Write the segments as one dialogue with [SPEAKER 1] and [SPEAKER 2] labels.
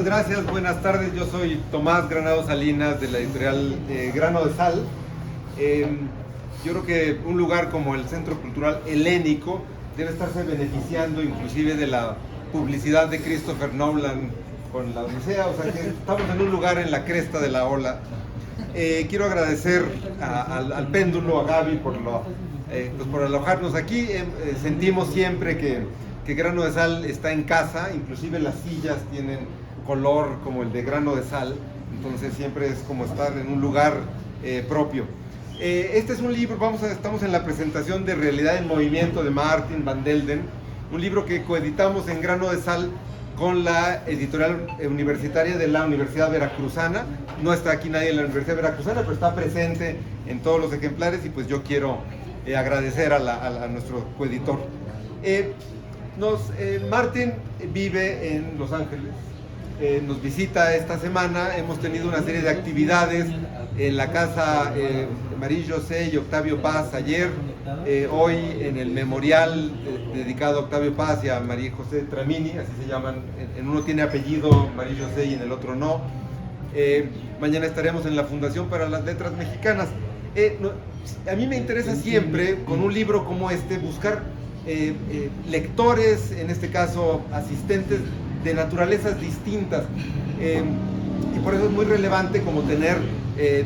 [SPEAKER 1] Gracias, buenas tardes. Yo soy Tomás Granados Salinas de la editorial Grano de Sal. Yo creo que un lugar como el Centro Cultural Helénico debe estarse beneficiando inclusive de la publicidad de Christopher Nolan con la Odisea, o sea que estamos en un lugar en la cresta de la ola. Quiero agradecer al Péndulo, a Gaby por alojarnos aquí. Sentimos siempre que Grano de Sal está en casa, inclusive las sillas tienen color como el de grano de sal, entonces siempre es como estar en un lugar propio. Este es un libro, estamos en la presentación de Realidad en Movimiento de Martin Van Delden, un libro que coeditamos en Grano de Sal con la editorial universitaria de la Universidad Veracruzana. No está aquí nadie en la Universidad Veracruzana, pero está presente en todos los ejemplares y pues yo quiero agradecer a nuestro coeditor. Martin vive en Los Ángeles. Nos visita esta semana, hemos tenido una serie de actividades en la casa Marie-José y Octavio Paz ayer, hoy en el memorial dedicado a Octavio Paz y a María José Tramini, así se llaman, en uno tiene apellido Marie-José y en el otro no. Mañana estaremos en la Fundación para las Letras Mexicanas. A mí me interesa siempre, con un libro como este, buscar lectores, en este caso asistentes, de naturalezas distintas, y por eso es muy relevante como tener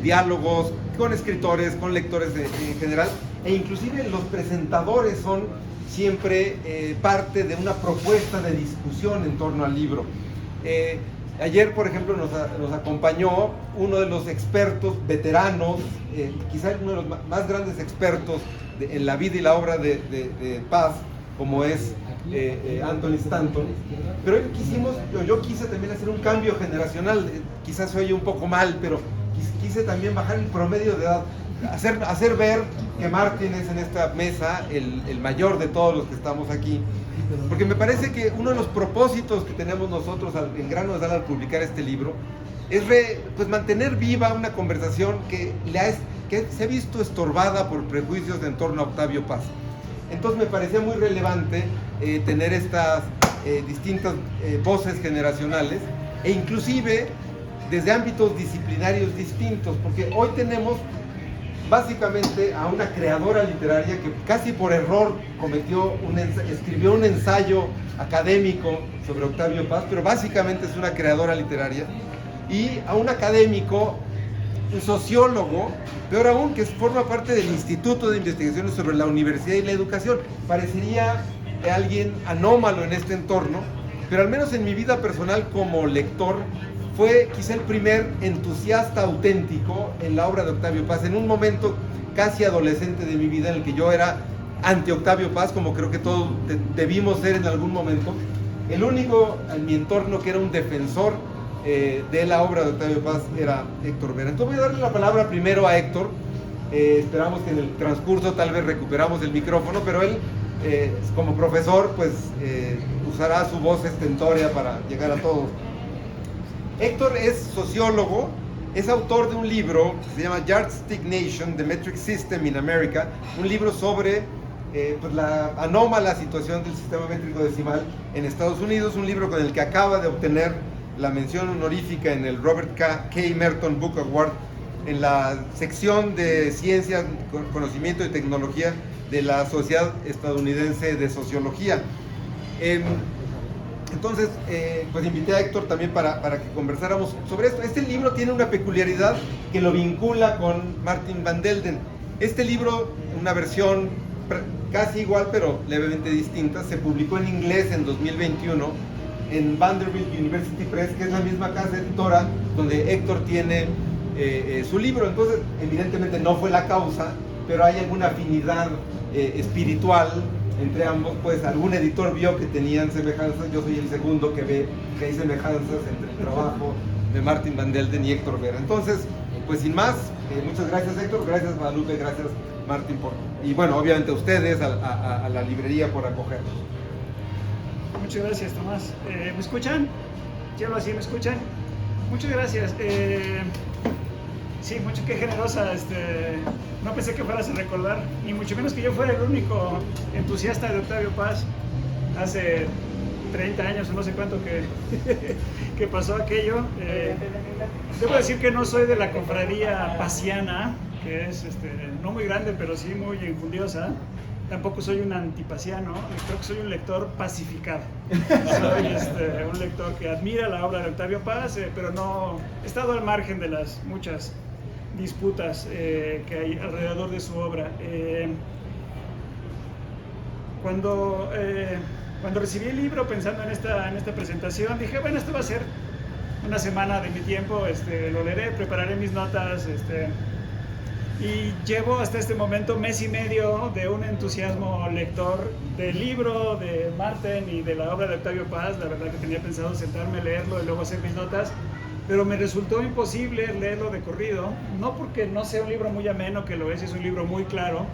[SPEAKER 1] diálogos con escritores, con lectores en general, e inclusive los presentadores son siempre parte de una propuesta de discusión en torno al libro. Ayer, por ejemplo, nos acompañó uno de los expertos veteranos, quizás uno de los más grandes expertos en la vida y la obra de Paz, como es Anthony Stanton, pero yo quise también hacer un cambio generacional, quizás se oye un poco mal, pero quise también bajar el promedio de edad, hacer ver que Martin es en esta mesa el mayor de todos los que estamos aquí, porque me parece que uno de los propósitos que tenemos nosotros en Grano de Sal al publicar este libro es pues mantener viva una conversación que se ha visto estorbada por prejuicios en torno a Octavio Paz. Entonces me parecía muy relevante tener estas distintas voces generacionales e inclusive desde ámbitos disciplinarios distintos, porque hoy tenemos básicamente a una creadora literaria que casi por error escribió un ensayo académico sobre Octavio Paz, pero básicamente es una creadora literaria, y a un académico, un sociólogo, peor aún, que forma parte del Instituto de Investigaciones sobre la Universidad y la Educación. Parecería alguien anómalo en este entorno, pero al menos en mi vida personal como lector, fue quizá el primer entusiasta auténtico en la obra de Octavio Paz, en un momento casi adolescente de mi vida en el que yo era anti Octavio Paz, como creo que todos debimos ser en algún momento. El único en mi entorno que era un defensor de la obra de Octavio Paz era Héctor Vera. Entonces voy a darle la palabra primero a Héctor. Esperamos que en el transcurso tal vez recuperamos el micrófono, pero él como profesor pues usará su voz estentórea para llegar a todos. Héctor es sociólogo, es autor de un libro que se llama Yardstick Nation, The Metric System in America, un libro sobre pues la anómala situación del sistema métrico decimal en Estados Unidos, un libro con el que acaba de obtener la mención honorífica en el Robert K. Merton Book Award en la sección de Ciencias, Conocimiento y Tecnología de la Sociedad Estadounidense de Sociología. Entonces, pues invité a Héctor también para que conversáramos sobre esto. Este libro tiene una peculiaridad que lo vincula con Martin Van Delden. Este libro, una versión casi igual pero levemente distinta, se publicó en inglés en 2021 en Vanderbilt University Press, que es la misma casa editora donde Héctor tiene su libro. Entonces, evidentemente no fue la causa, pero hay alguna afinidad espiritual entre ambos, pues algún editor vio que tenían semejanzas. Yo soy el segundo que ve que hay semejanzas entre el trabajo de Martin Van Delden y Héctor Vera. Entonces, pues sin más, muchas gracias Héctor, gracias Guadalupe, gracias Martin y bueno, obviamente a ustedes, a la librería por acogernos.
[SPEAKER 2] Muchas gracias, Tomás. ¿Me escuchan? Sí, algo así, ¿me escuchan? Muchas gracias. Sí, qué generosa. No pensé que fueras a recordar, ni mucho menos que yo fuera el único entusiasta de Octavio Paz hace 30 años o no sé cuánto que pasó aquello. Debo decir que no soy de la cofradía pasiana, que es no muy grande, pero sí muy enjundiosa. Tampoco soy un antipasiano, creo que soy un lector pacificado. Soy un lector que admira la obra de Octavio Paz, pero no he estado al margen de las muchas disputas que hay alrededor de su obra. Cuando recibí el libro pensando en esta presentación, dije, bueno, esto va a ser una semana de mi tiempo, lo leeré, prepararé mis notas, y llevo hasta este momento mes y medio de un entusiasmo lector del libro de Marten y de la obra de Octavio Paz. La verdad que tenía pensado sentarme a leerlo y luego hacer mis notas, pero me resultó imposible leerlo de corrido, no porque no sea un libro muy ameno, que lo es un libro muy claro,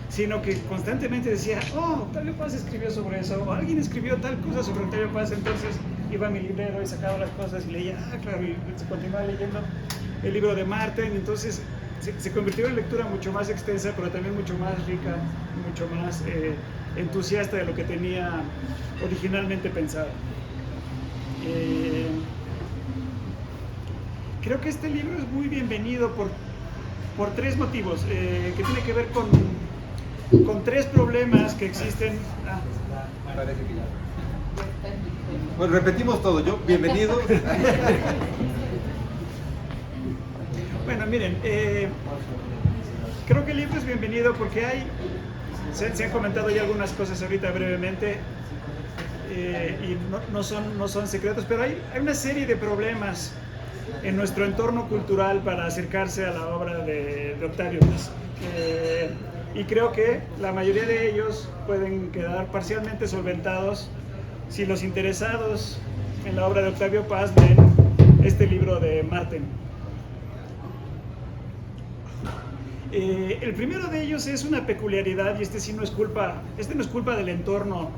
[SPEAKER 2] sino que constantemente decía, oh, Octavio Paz escribió sobre eso, o alguien escribió tal cosa sobre Octavio Paz. Entonces iba a mi librero y sacaba las cosas y leía, claro, y se continuaba leyendo el libro de Marten. Entonces se convirtió en lectura mucho más extensa, pero también mucho más rica, mucho más entusiasta de lo que tenía originalmente pensado. Creo que este libro es muy bienvenido por tres motivos, que tiene que ver con tres problemas que existen.
[SPEAKER 1] Parece que ya. Bueno, repetimos todo, bienvenido.
[SPEAKER 2] Bueno, miren, creo que el libro es bienvenido porque se han comentado ya algunas cosas ahorita brevemente, y no son secretos, pero hay una serie de problemas en nuestro entorno cultural para acercarse a la obra de Octavio Paz. Y creo que la mayoría de ellos pueden quedar parcialmente solventados si los interesados en la obra de Octavio Paz leen este libro de Marten. El primero de ellos es una peculiaridad, y no es culpa del entorno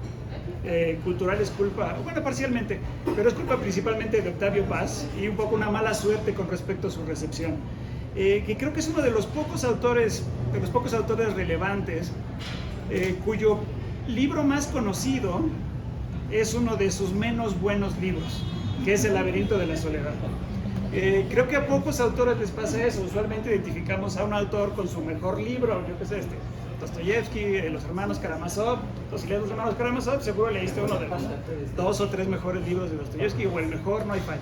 [SPEAKER 2] cultural, es culpa, bueno, parcialmente, pero es culpa principalmente de Octavio Paz y un poco una mala suerte con respecto a su recepción. Que creo que es uno de los pocos autores relevantes cuyo libro más conocido es uno de sus menos buenos libros, que es El laberinto de la soledad. Creo que a pocos autores les pasa eso. Usualmente identificamos a un autor con su mejor libro, yo qué sé, Dostoyevsky, los hermanos Karamazov. Si lees los hermanos Karamazov, seguro leíste uno de los 2 o 3 mejores libros de Dostoyevsky, o el mejor, no hay falla.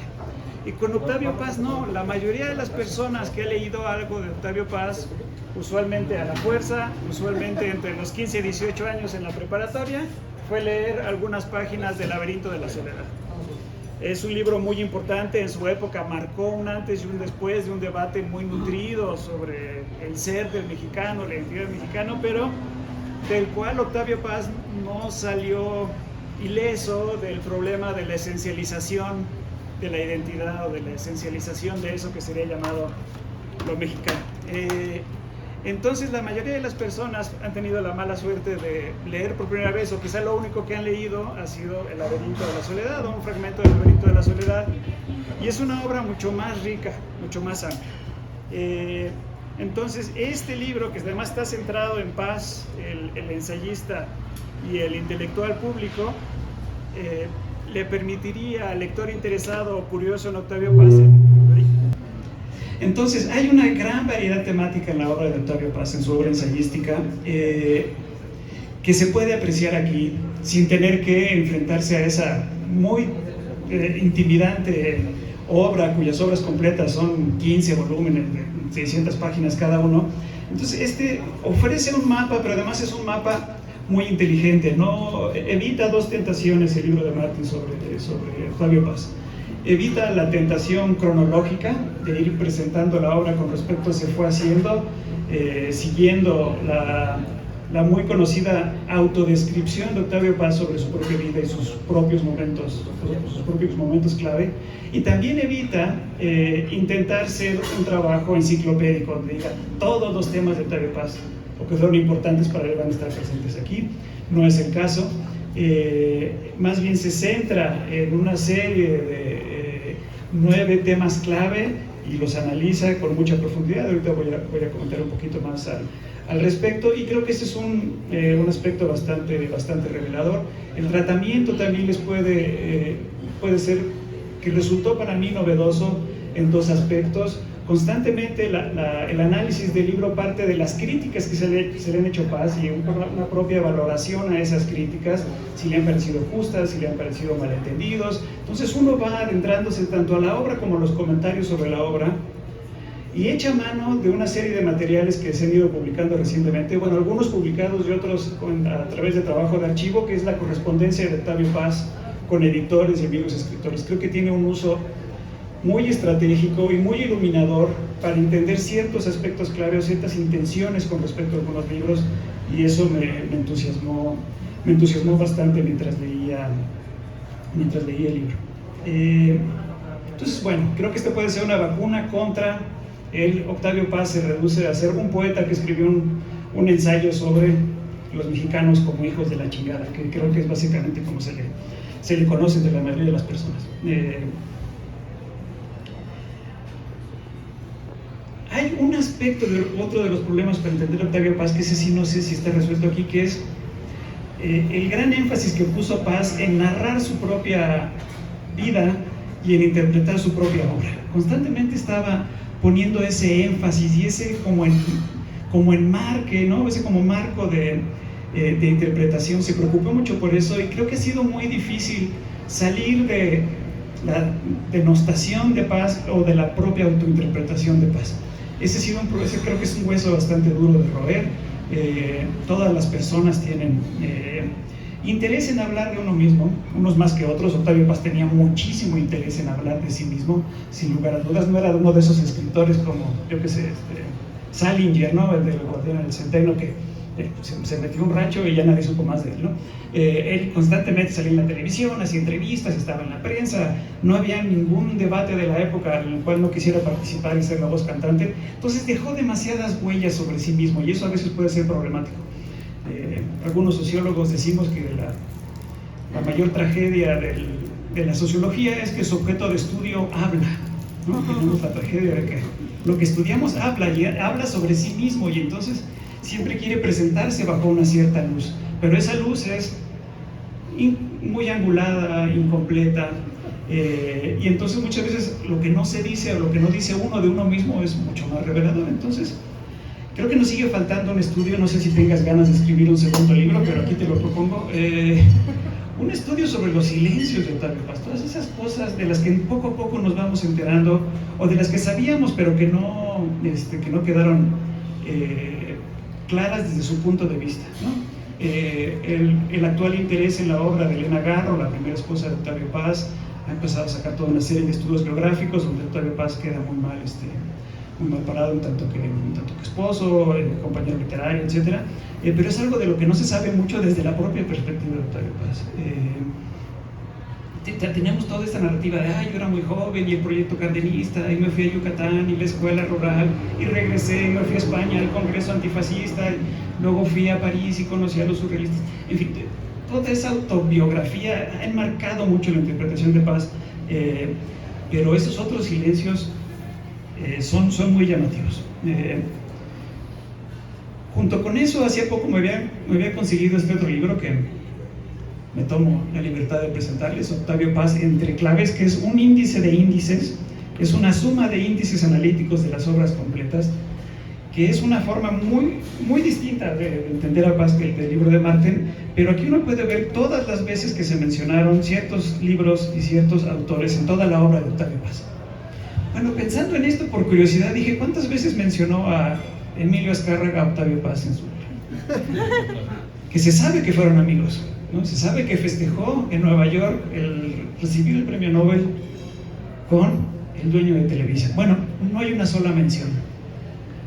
[SPEAKER 2] Y con Octavio Paz no, la mayoría de las personas que ha leído algo de Octavio Paz, usualmente a la fuerza, usualmente entre los 15 y 18 años en la preparatoria, fue leer algunas páginas del Laberinto de la Soledad. Es un libro muy importante, en su época marcó un antes y un después de un debate muy nutrido sobre el ser del mexicano, la identidad del mexicano, pero del cual Octavio Paz no salió ileso del problema de la esencialización de la identidad o de la esencialización de eso que sería llamado lo mexicano. Entonces la mayoría de las personas han tenido la mala suerte de leer por primera vez, o quizá lo único que han leído ha sido El laberinto de la soledad, o un fragmento del Laberinto de la Soledad, y es una obra mucho más rica, mucho más amplia. Entonces este libro, que además está centrado en Paz, el ensayista y el intelectual público, le permitiría al lector interesado o curioso en Octavio Paz. Entonces hay una gran variedad temática en la obra de Octavio Paz, en su obra ensayística, que se puede apreciar aquí sin tener que enfrentarse a esa muy intimidante obra, cuyas obras completas son 15 volúmenes de 600 páginas cada uno. Entonces ofrece un mapa, pero además es un mapa muy inteligente, ¿no? Evita dos tentaciones el libro de Marten sobre Octavio Paz. Evita la tentación cronológica de ir presentando la obra con respecto a se fue haciendo, siguiendo la muy conocida autodescripción de Octavio Paz sobre su propia vida y sus propios momentos clave. Y también evita intentar ser un trabajo enciclopédico donde diga todos los temas de Octavio Paz o que fueron importantes para él van a estar presentes aquí. No es el caso. Más bien se centra en una serie de 9 temas clave y los analiza con mucha profundidad. Ahorita voy a comentar un poquito más al respecto, y creo que ese es un aspecto bastante revelador. El tratamiento también les puede ser que resultó para mí novedoso en dos aspectos. Constantemente el análisis del libro parte de las críticas que se le han hecho a Paz y una propia valoración a esas críticas, si le han parecido justas, si le han parecido malentendidos. Entonces uno va adentrándose tanto a la obra como a los comentarios sobre la obra, y echa mano de una serie de materiales que se han ido publicando recientemente, bueno, algunos publicados y otros a través de trabajo de archivo, que es la correspondencia de Octavio Paz con editores y amigos escritores. Creo que tiene un uso muy estratégico y muy iluminador para entender ciertos aspectos claves, ciertas intenciones con respecto a algunos libros, y eso me entusiasmó bastante mientras leía el libro. Entonces, bueno, creo que esta puede ser una vacuna contra el Octavio Paz. Se reduce a ser un poeta que escribió un ensayo sobre los mexicanos como hijos de la chingada, que creo que es básicamente como se le conoce entre la mayoría de las personas. Hay un aspecto otro de los problemas para entender a Octavio Paz, que ese sí no sé si está resuelto aquí, que es el gran énfasis que puso Paz en narrar su propia vida y en interpretar su propia obra. Constantemente estaba poniendo ese énfasis y ese como enmarque, ¿no? Ese como marco de interpretación. Se preocupó mucho por eso, y creo que ha sido muy difícil salir de la denostación de Paz o de la propia autointerpretación de Paz. Ese creo que es un hueso bastante duro de roer. Todas las personas tienen interés en hablar de uno mismo, unos más que otros. Octavio Paz tenía muchísimo interés en hablar de sí mismo, sin lugar a dudas. No era uno de esos escritores como, yo qué sé, Salinger, ¿no? El del Guardián del Centeno, que se metió un rancho y ya nadie supo más de él, ¿no? Él constantemente salía en la televisión, hacía entrevistas, estaba en la prensa. No había ningún debate de la época en el cual no quisiera participar y ser la voz cantante. Entonces dejó demasiadas huellas sobre sí mismo, y eso a veces puede ser problemático. Algunos sociólogos decimos que la mayor tragedia de la sociología es que su objeto de estudio habla, ¿no? Tenemos la tragedia de que lo que estudiamos habla sobre sí mismo, y entonces siempre quiere presentarse bajo una cierta luz, pero esa luz es muy angulada, incompleta, y entonces muchas veces lo que no se dice o lo que no dice uno de uno mismo es mucho más revelador. Entonces creo que nos sigue faltando un estudio. No sé si tengas ganas de escribir un segundo libro, pero aquí te lo propongo. Un estudio sobre los silencios de Octavio Paz, todas esas cosas de las que poco a poco nos vamos enterando, o de las que sabíamos pero que no quedaron claras desde su punto de vista, ¿no? El actual interés en la obra de Elena Garro, la primera esposa de Octavio Paz, ha empezado a sacar toda una serie de estudios biográficos donde Octavio Paz queda muy mal parado en tanto que esposo, compañero literario, etc. Pero es algo de lo que no se sabe mucho desde la propia perspectiva de Octavio Paz. Tenemos toda esta narrativa de yo era muy joven y el proyecto cardenista, y me fui a Yucatán y la escuela rural, y regresé, y me fui a España al congreso antifascista, y luego fui a París y conocí a los surrealistas. En fin, toda esa autobiografía ha enmarcado mucho la interpretación de Paz, pero esos otros silencios son muy llamativos. Junto con eso, hacía poco me había conseguido este otro libro que me tomo la libertad de presentarles, Octavio Paz entre claves, que es un índice de índices, es una suma de índices analíticos de las obras completas, que es una forma muy, muy distinta de entender a Paz que el del libro de Marten, pero aquí uno puede ver todas las veces que se mencionaron ciertos libros y ciertos autores en toda la obra de Octavio Paz. Bueno, pensando en esto por curiosidad, dije, ¿cuántas veces mencionó a Emilio Azcárraga a Octavio Paz en su libro? Que se sabe que fueron amigos, ¿no? Se sabe que festejó en Nueva York recibir el premio Nobel con el dueño de Televisa. Bueno, no hay una sola mención.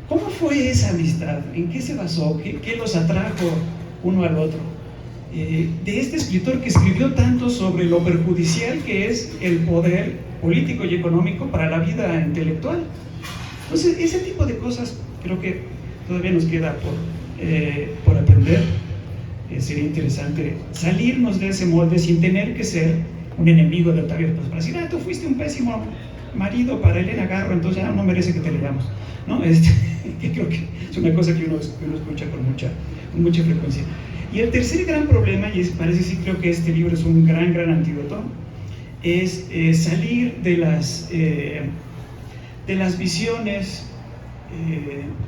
[SPEAKER 2] ¿Cómo fue esa amistad? ¿En qué se basó? ¿Qué los atrajo uno al otro? De este escritor que escribió tanto sobre lo perjudicial que es el poder político y económico para la vida intelectual. Entonces, ese tipo de cosas creo que todavía nos queda por aprender. Sería interesante salirnos de ese molde sin tener que ser un enemigo de Octavio Paz para decir, tú fuiste un pésimo marido para Elena Garro, entonces ya no merece que te leamos, ¿no? Que creo que es una cosa que uno escucha con mucha frecuencia. Y el tercer gran problema, y parece sí creo que este libro es un gran antídoto, es salir de las visiones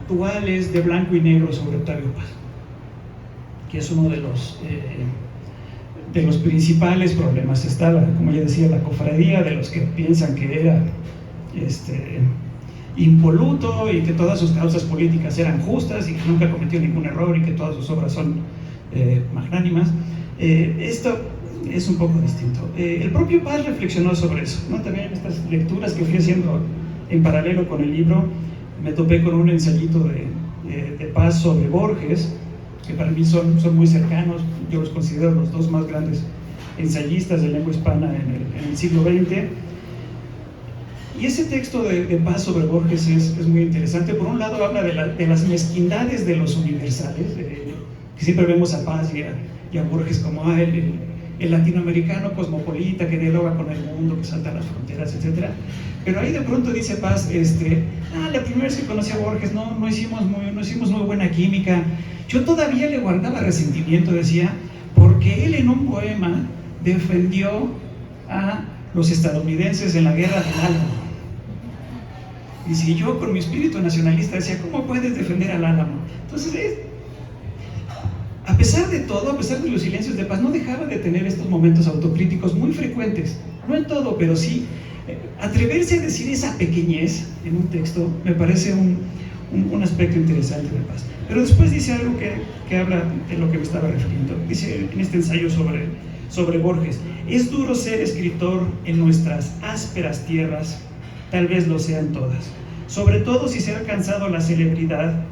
[SPEAKER 2] duales de blanco y negro sobre Octavio Paz, que es uno de los principales problemas. Está, como ya decía, la cofradía de los que piensan que era impoluto y que todas sus causas políticas eran justas y que nunca cometió ningún error y que todas sus obras son magnánimas. Esto es un poco distinto. El propio Paz reflexionó sobre eso, ¿no? También en estas lecturas que fui haciendo en paralelo con el libro, me topé con un ensayito de Paz sobre Borges, que para mí son muy cercanos. Yo los considero los dos más grandes ensayistas de lengua hispana en el siglo XX. Y ese texto de Paz sobre Borges es muy interesante. Por un lado habla de las mezquindades de los universales, que siempre vemos a Paz y a Borges como el latinoamericano cosmopolita que dialoga con el mundo, que salta las fronteras, etc. Pero ahí de pronto dice Paz, la primera vez que conocí a Borges no hicimos muy buena química. Yo todavía le guardaba resentimiento, decía, porque él en un poema defendió a los estadounidenses en la guerra del Álamo. Y si yo con mi espíritu nacionalista decía, ¿cómo puedes defender al Álamo? Entonces, a pesar de todo, a pesar de los silencios de Paz, no dejaba de tener estos momentos autocríticos muy frecuentes, no en todo, pero sí. Atreverse a decir esa pequeñez en un texto me parece un aspecto interesante de Paz. Pero después dice algo que habla de lo que me estaba refiriendo. Dice en este ensayo sobre Borges: es duro ser escritor en nuestras ásperas tierras, tal vez lo sean todas, sobre todo si se ha alcanzado la celebridad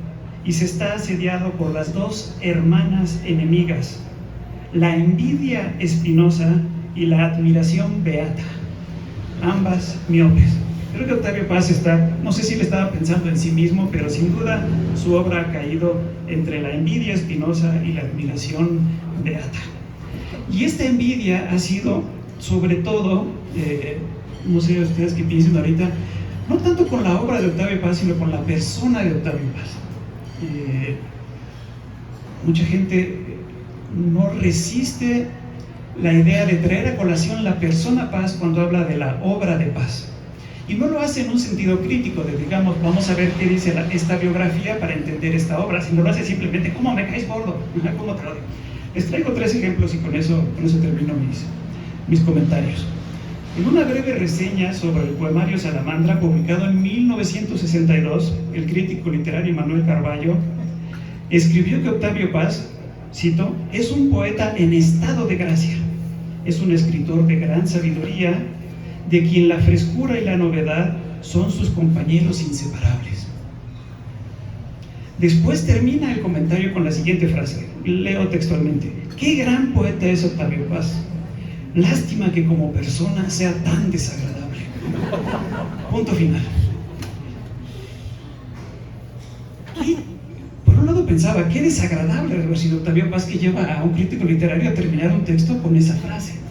[SPEAKER 2] y se está asediado por las dos hermanas enemigas, la envidia espinosa y la admiración beata, ambas miopes. Creo que Octavio Paz no sé si le estaba pensando en sí mismo, pero sin duda su obra ha caído entre la envidia espinosa y la admiración beata. Y esta envidia ha sido, sobre todo, no sé ustedes qué piensan ahorita, no tanto con la obra de Octavio Paz, sino con la persona de Octavio Paz. Mucha gente no resiste la idea de traer a colación la persona Paz cuando habla de la obra de Paz. Y no lo hace en un sentido crítico, de digamos, vamos a ver qué dice esta biografía para entender esta obra, sino lo hace simplemente, ¿cómo me caes gordo? ¿Cómo te odio? Les traigo 3 ejemplos y con eso termino mis comentarios. En una breve reseña sobre el poemario Salamandra, publicado en 1962, el crítico literario Manuel Carballo escribió que Octavio Paz, cito, es un poeta en estado de gracia, es un escritor de gran sabiduría, de quien la frescura y la novedad son sus compañeros inseparables. Después termina el comentario con la siguiente frase, leo textualmente: qué gran poeta es Octavio Paz, lástima que como persona sea tan desagradable. Punto final. Y por un lado pensaba, qué desagradable debe haber sido Octavio Paz, que lleva a un crítico literario a terminar un texto con esa frase.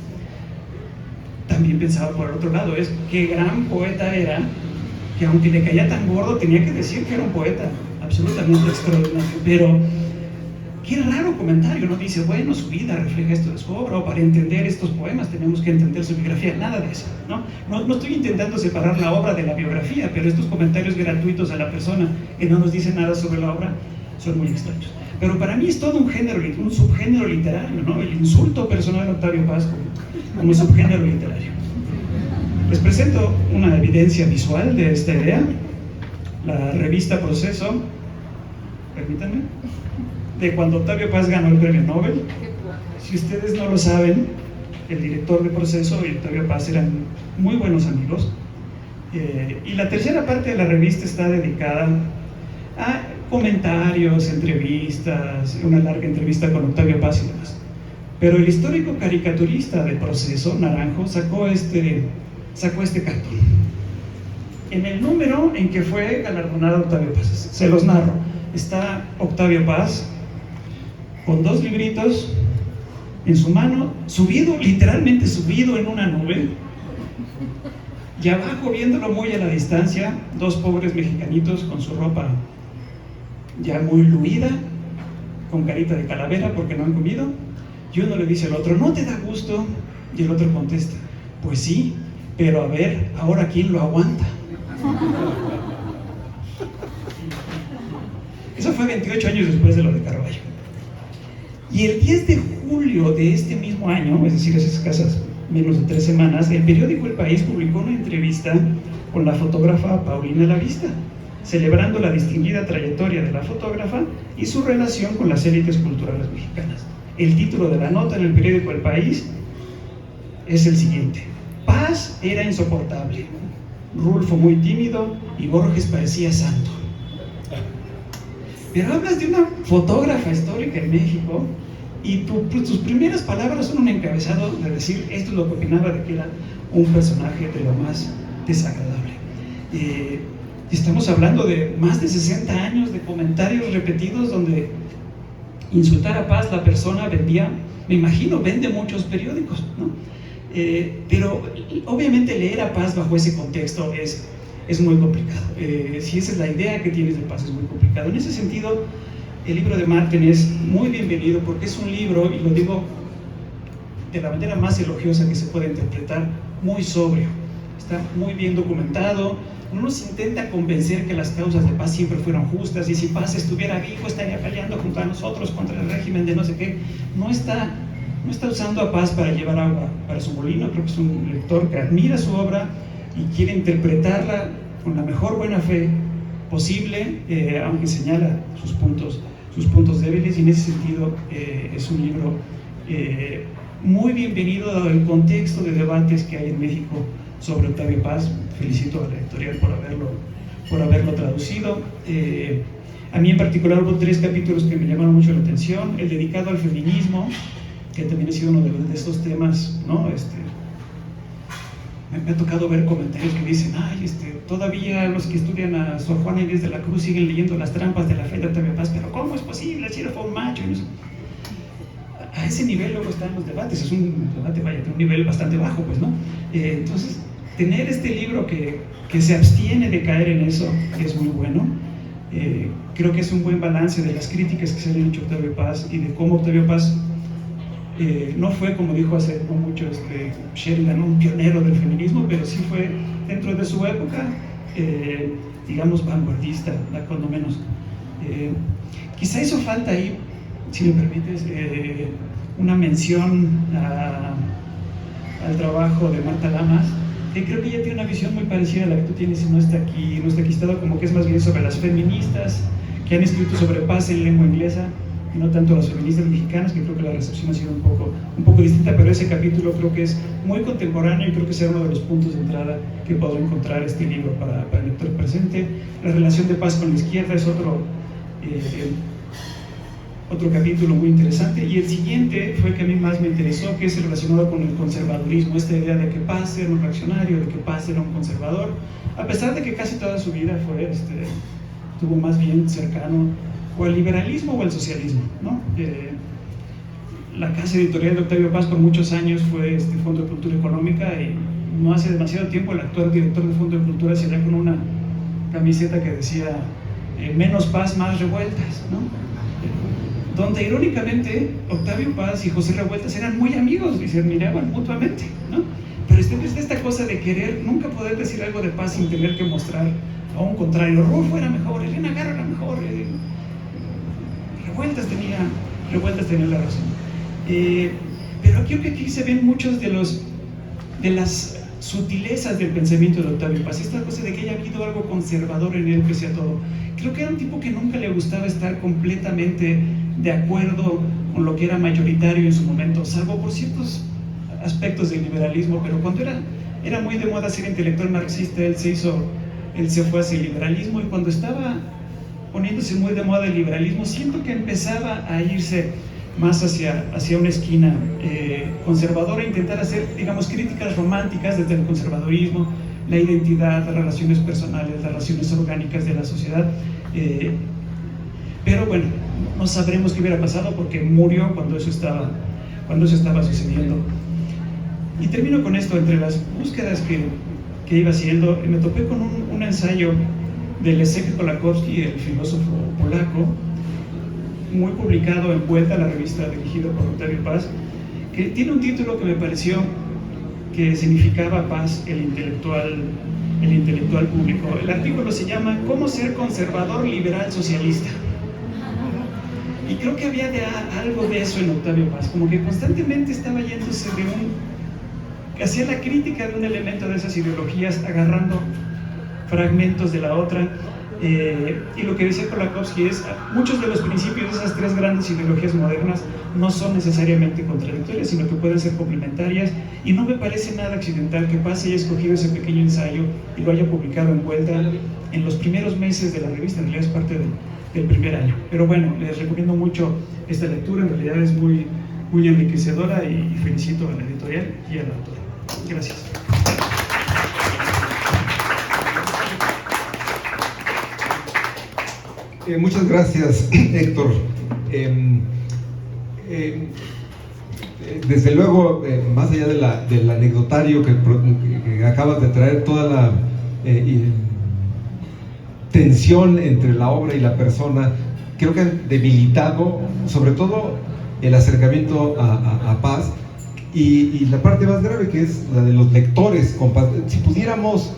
[SPEAKER 2] También pensaba por el otro lado, qué gran poeta era, que aunque le caía tan gordo tenía que decir que era un poeta absolutamente extraordinario. Pero qué raro comentario, ¿no? Dice, bueno, su vida refleja esto de su obra, o para entender estos poemas tenemos que entender su biografía. Nada de eso, ¿no? No estoy intentando separar la obra de la biografía, pero estos comentarios gratuitos a la persona que no nos dicen nada sobre la obra son muy extraños. Pero para mí es todo un género, un subgénero literario, ¿no? El insulto personal a Octavio Paz como subgénero literario. Les presento una evidencia visual de esta idea. La revista Proceso, permítanme, de cuando Octavio Paz ganó el premio Nobel. Si ustedes no lo saben, el director de Proceso y Octavio Paz eran muy buenos amigos. Y la tercera parte de la revista está dedicada a comentarios, entrevistas, una larga entrevista con Octavio Paz y demás. Pero el histórico caricaturista de Proceso, Naranjo, sacó este cartón. En el número en que fue galardonado Octavio Paz, se los narro, está Octavio Paz con 2 libritos en su mano, literalmente subido en una nube, Y abajo, viéndolo muy a la distancia, dos pobres mexicanitos con su ropa ya muy luida, con carita de calavera porque no han comido, y uno le dice al otro, ¿no te da gusto? Y el otro contesta, pues sí, pero a ver, ahora ¿quién lo aguanta? Eso fue 28 años después de lo de Carballo. Y el 10 de julio de este mismo año, es decir, hace escasas menos de 3 semanas, el periódico El País publicó una entrevista con la fotógrafa Paulina Lavista, celebrando la distinguida trayectoria de la fotógrafa y su relación con las élites culturales mexicanas. El título de la nota en el periódico El País es el siguiente: Paz era insoportable, Rulfo muy tímido y Borges parecía santo. Pero hablas de una fotógrafa histórica en México y tus primeras palabras son un encabezado de decir esto es lo que opinaba de que era un personaje de lo más desagradable. Estamos hablando de más de 60 años de comentarios repetidos donde insultar a Paz, la persona vendía, me imagino, vende muchos periódicos, ¿no? Pero obviamente leer a Paz bajo ese contexto es muy complicado. Si esa es la idea que tienes de Paz, es muy complicado. En ese sentido, el libro de Marten es muy bienvenido porque es un libro, y lo digo de la manera más elogiosa que se puede interpretar, muy sobrio. Está muy bien documentado. No nos intenta convencer que las causas de Paz siempre fueron justas y si Paz estuviera vivo estaría peleando junto a nosotros contra el régimen de no sé qué. No está usando a Paz para llevar agua para su molino. Creo que es un lector que admira su obra y quiere interpretarla con la mejor buena fe posible, aunque señala sus puntos débiles, y en ese sentido es un libro muy bienvenido dado el contexto de debates que hay en México sobre Octavio Paz. Felicito a la editorial por haberlo traducido. A mí en particular hubo 3 capítulos que me llamaron mucho la atención: el dedicado al feminismo, que también ha sido uno de estos temas, ¿no? Me ha tocado ver comentarios que dicen, ay, todavía los que estudian a Sor Juana Inés de la Cruz siguen leyendo Las trampas de la fe de Octavio Paz, pero ¿cómo es posible? Si era fue un macho. Y no sé. A ese nivel luego están los debates, es un debate, vaya, de un nivel bastante bajo, pues, ¿no? Entonces, tener este libro que se abstiene de caer en eso es muy bueno. Creo que es un buen balance de las críticas que se han hecho a Octavio Paz y de cómo Octavio Paz no fue, como dijo hace no mucho Sheridan, un pionero del feminismo, pero sí fue dentro de su época, digamos, vanguardista, cuando menos. Quizá hizo falta ahí, si me permites, una mención al trabajo de Marta Lamas, que creo que ella tiene una visión muy parecida a la que tú tienes y no está aquí estado, como que es más bien sobre las feministas que han escrito sobre paz en lengua inglesa, y no tanto las feministas mexicanas, que creo que la recepción ha sido un poco distinta, pero ese capítulo creo que es muy contemporáneo y creo que será uno de los puntos de entrada que podrá encontrar este libro para el lector presente. La relación de Paz con la izquierda es otro capítulo muy interesante, y el siguiente fue el que a mí más me interesó, que es el relacionado con el conservadurismo, esta idea de que Paz era un reaccionario, de que Paz era un conservador, a pesar de que casi toda su vida estuvo más bien cercano o al liberalismo o al socialismo, ¿no? La casa editorial de Octavio Paz por muchos años fue Fondo de Cultura Económica, y no hace demasiado tiempo el actual director de Fondo de Cultura salía con una camiseta que decía menos paz, más revueltas, ¿no? Donde irónicamente Octavio Paz y José Revueltas eran muy amigos y se admiraban mutuamente, ¿no? Pero esta cosa de querer nunca poder decir algo de Paz sin tener que mostrar a un contrario. Rulfo era mejor, Elena Garro era mejor, Revueltas tenía la razón. Pero creo que aquí se ven muchos de las sutilezas del pensamiento de Octavio Paz, esta cosa de que haya habido algo conservador en él pese a todo. Creo que era un tipo que nunca le gustaba estar completamente de acuerdo con lo que era mayoritario en su momento, salvo por ciertos aspectos del liberalismo, pero cuando era muy de moda ser intelectual marxista, él se fue hacia el liberalismo, y cuando estaba poniéndose muy de moda el liberalismo, siento que empezaba a irse más hacia una esquina conservadora, intentar hacer, digamos, críticas románticas desde el conservadurismo, la identidad, las relaciones personales, las relaciones orgánicas de la sociedad, pero bueno, no sabremos qué hubiera pasado porque murió cuando eso estaba sucediendo. Y termino con esto: entre las búsquedas que iba haciendo, me topé con un ensayo de Leszek Kolakowski, el filósofo polaco, muy publicado en Vuelta, la revista dirigida por Octavio Paz, que tiene un título que me pareció que significaba Paz, el intelectual público. El artículo se llama ¿Cómo ser conservador, liberal, socialista? Y creo que había algo de eso en Octavio Paz, como que constantemente estaba yéndose hacía la crítica de un elemento de esas ideologías, agarrando fragmentos de la otra. Y lo que decía Kolakowski es, muchos de los principios de esas tres grandes ideologías modernas no son necesariamente contradictorias, sino que pueden ser complementarias, y no me parece nada accidental que Paz haya escogido ese pequeño ensayo y lo haya publicado en Vuelta en los primeros meses de la revista, en realidad es parte del primer año. Pero bueno, les recomiendo mucho esta lectura, en realidad es muy, muy enriquecedora, y felicito a la editorial y a la autora. Gracias.
[SPEAKER 1] Muchas gracias, Héctor. Desde luego, más allá del anecdotario que acabas de traer, toda la tensión entre la obra y la persona, creo que han debilitado, sobre todo, el acercamiento a Paz, y la parte más grave, que es la de los lectores. Si pudiéramos,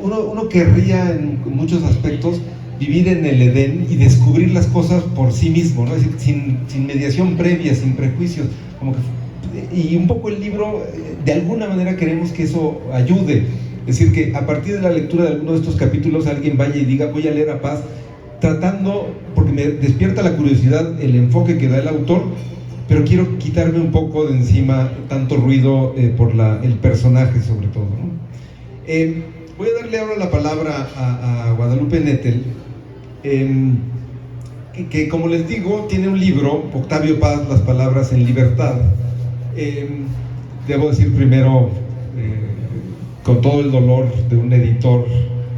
[SPEAKER 1] uno querría en muchos aspectos vivir en el Edén y descubrir las cosas por sí mismo, ¿no? Es decir, sin mediación previa, sin prejuicios, y un poco el libro, de alguna manera queremos que eso ayude. Es decir, que a partir de la lectura de alguno de estos capítulos alguien vaya y diga, voy a leer a Paz, tratando, porque me despierta la curiosidad el enfoque que da el autor, pero quiero quitarme un poco de encima tanto ruido por el personaje, sobre todo, ¿no? Voy a darle ahora la palabra a Guadalupe Nettel, que como les digo, tiene un libro, Octavio Paz, Las palabras en libertad. Debo decir primero, con todo el dolor de un editor,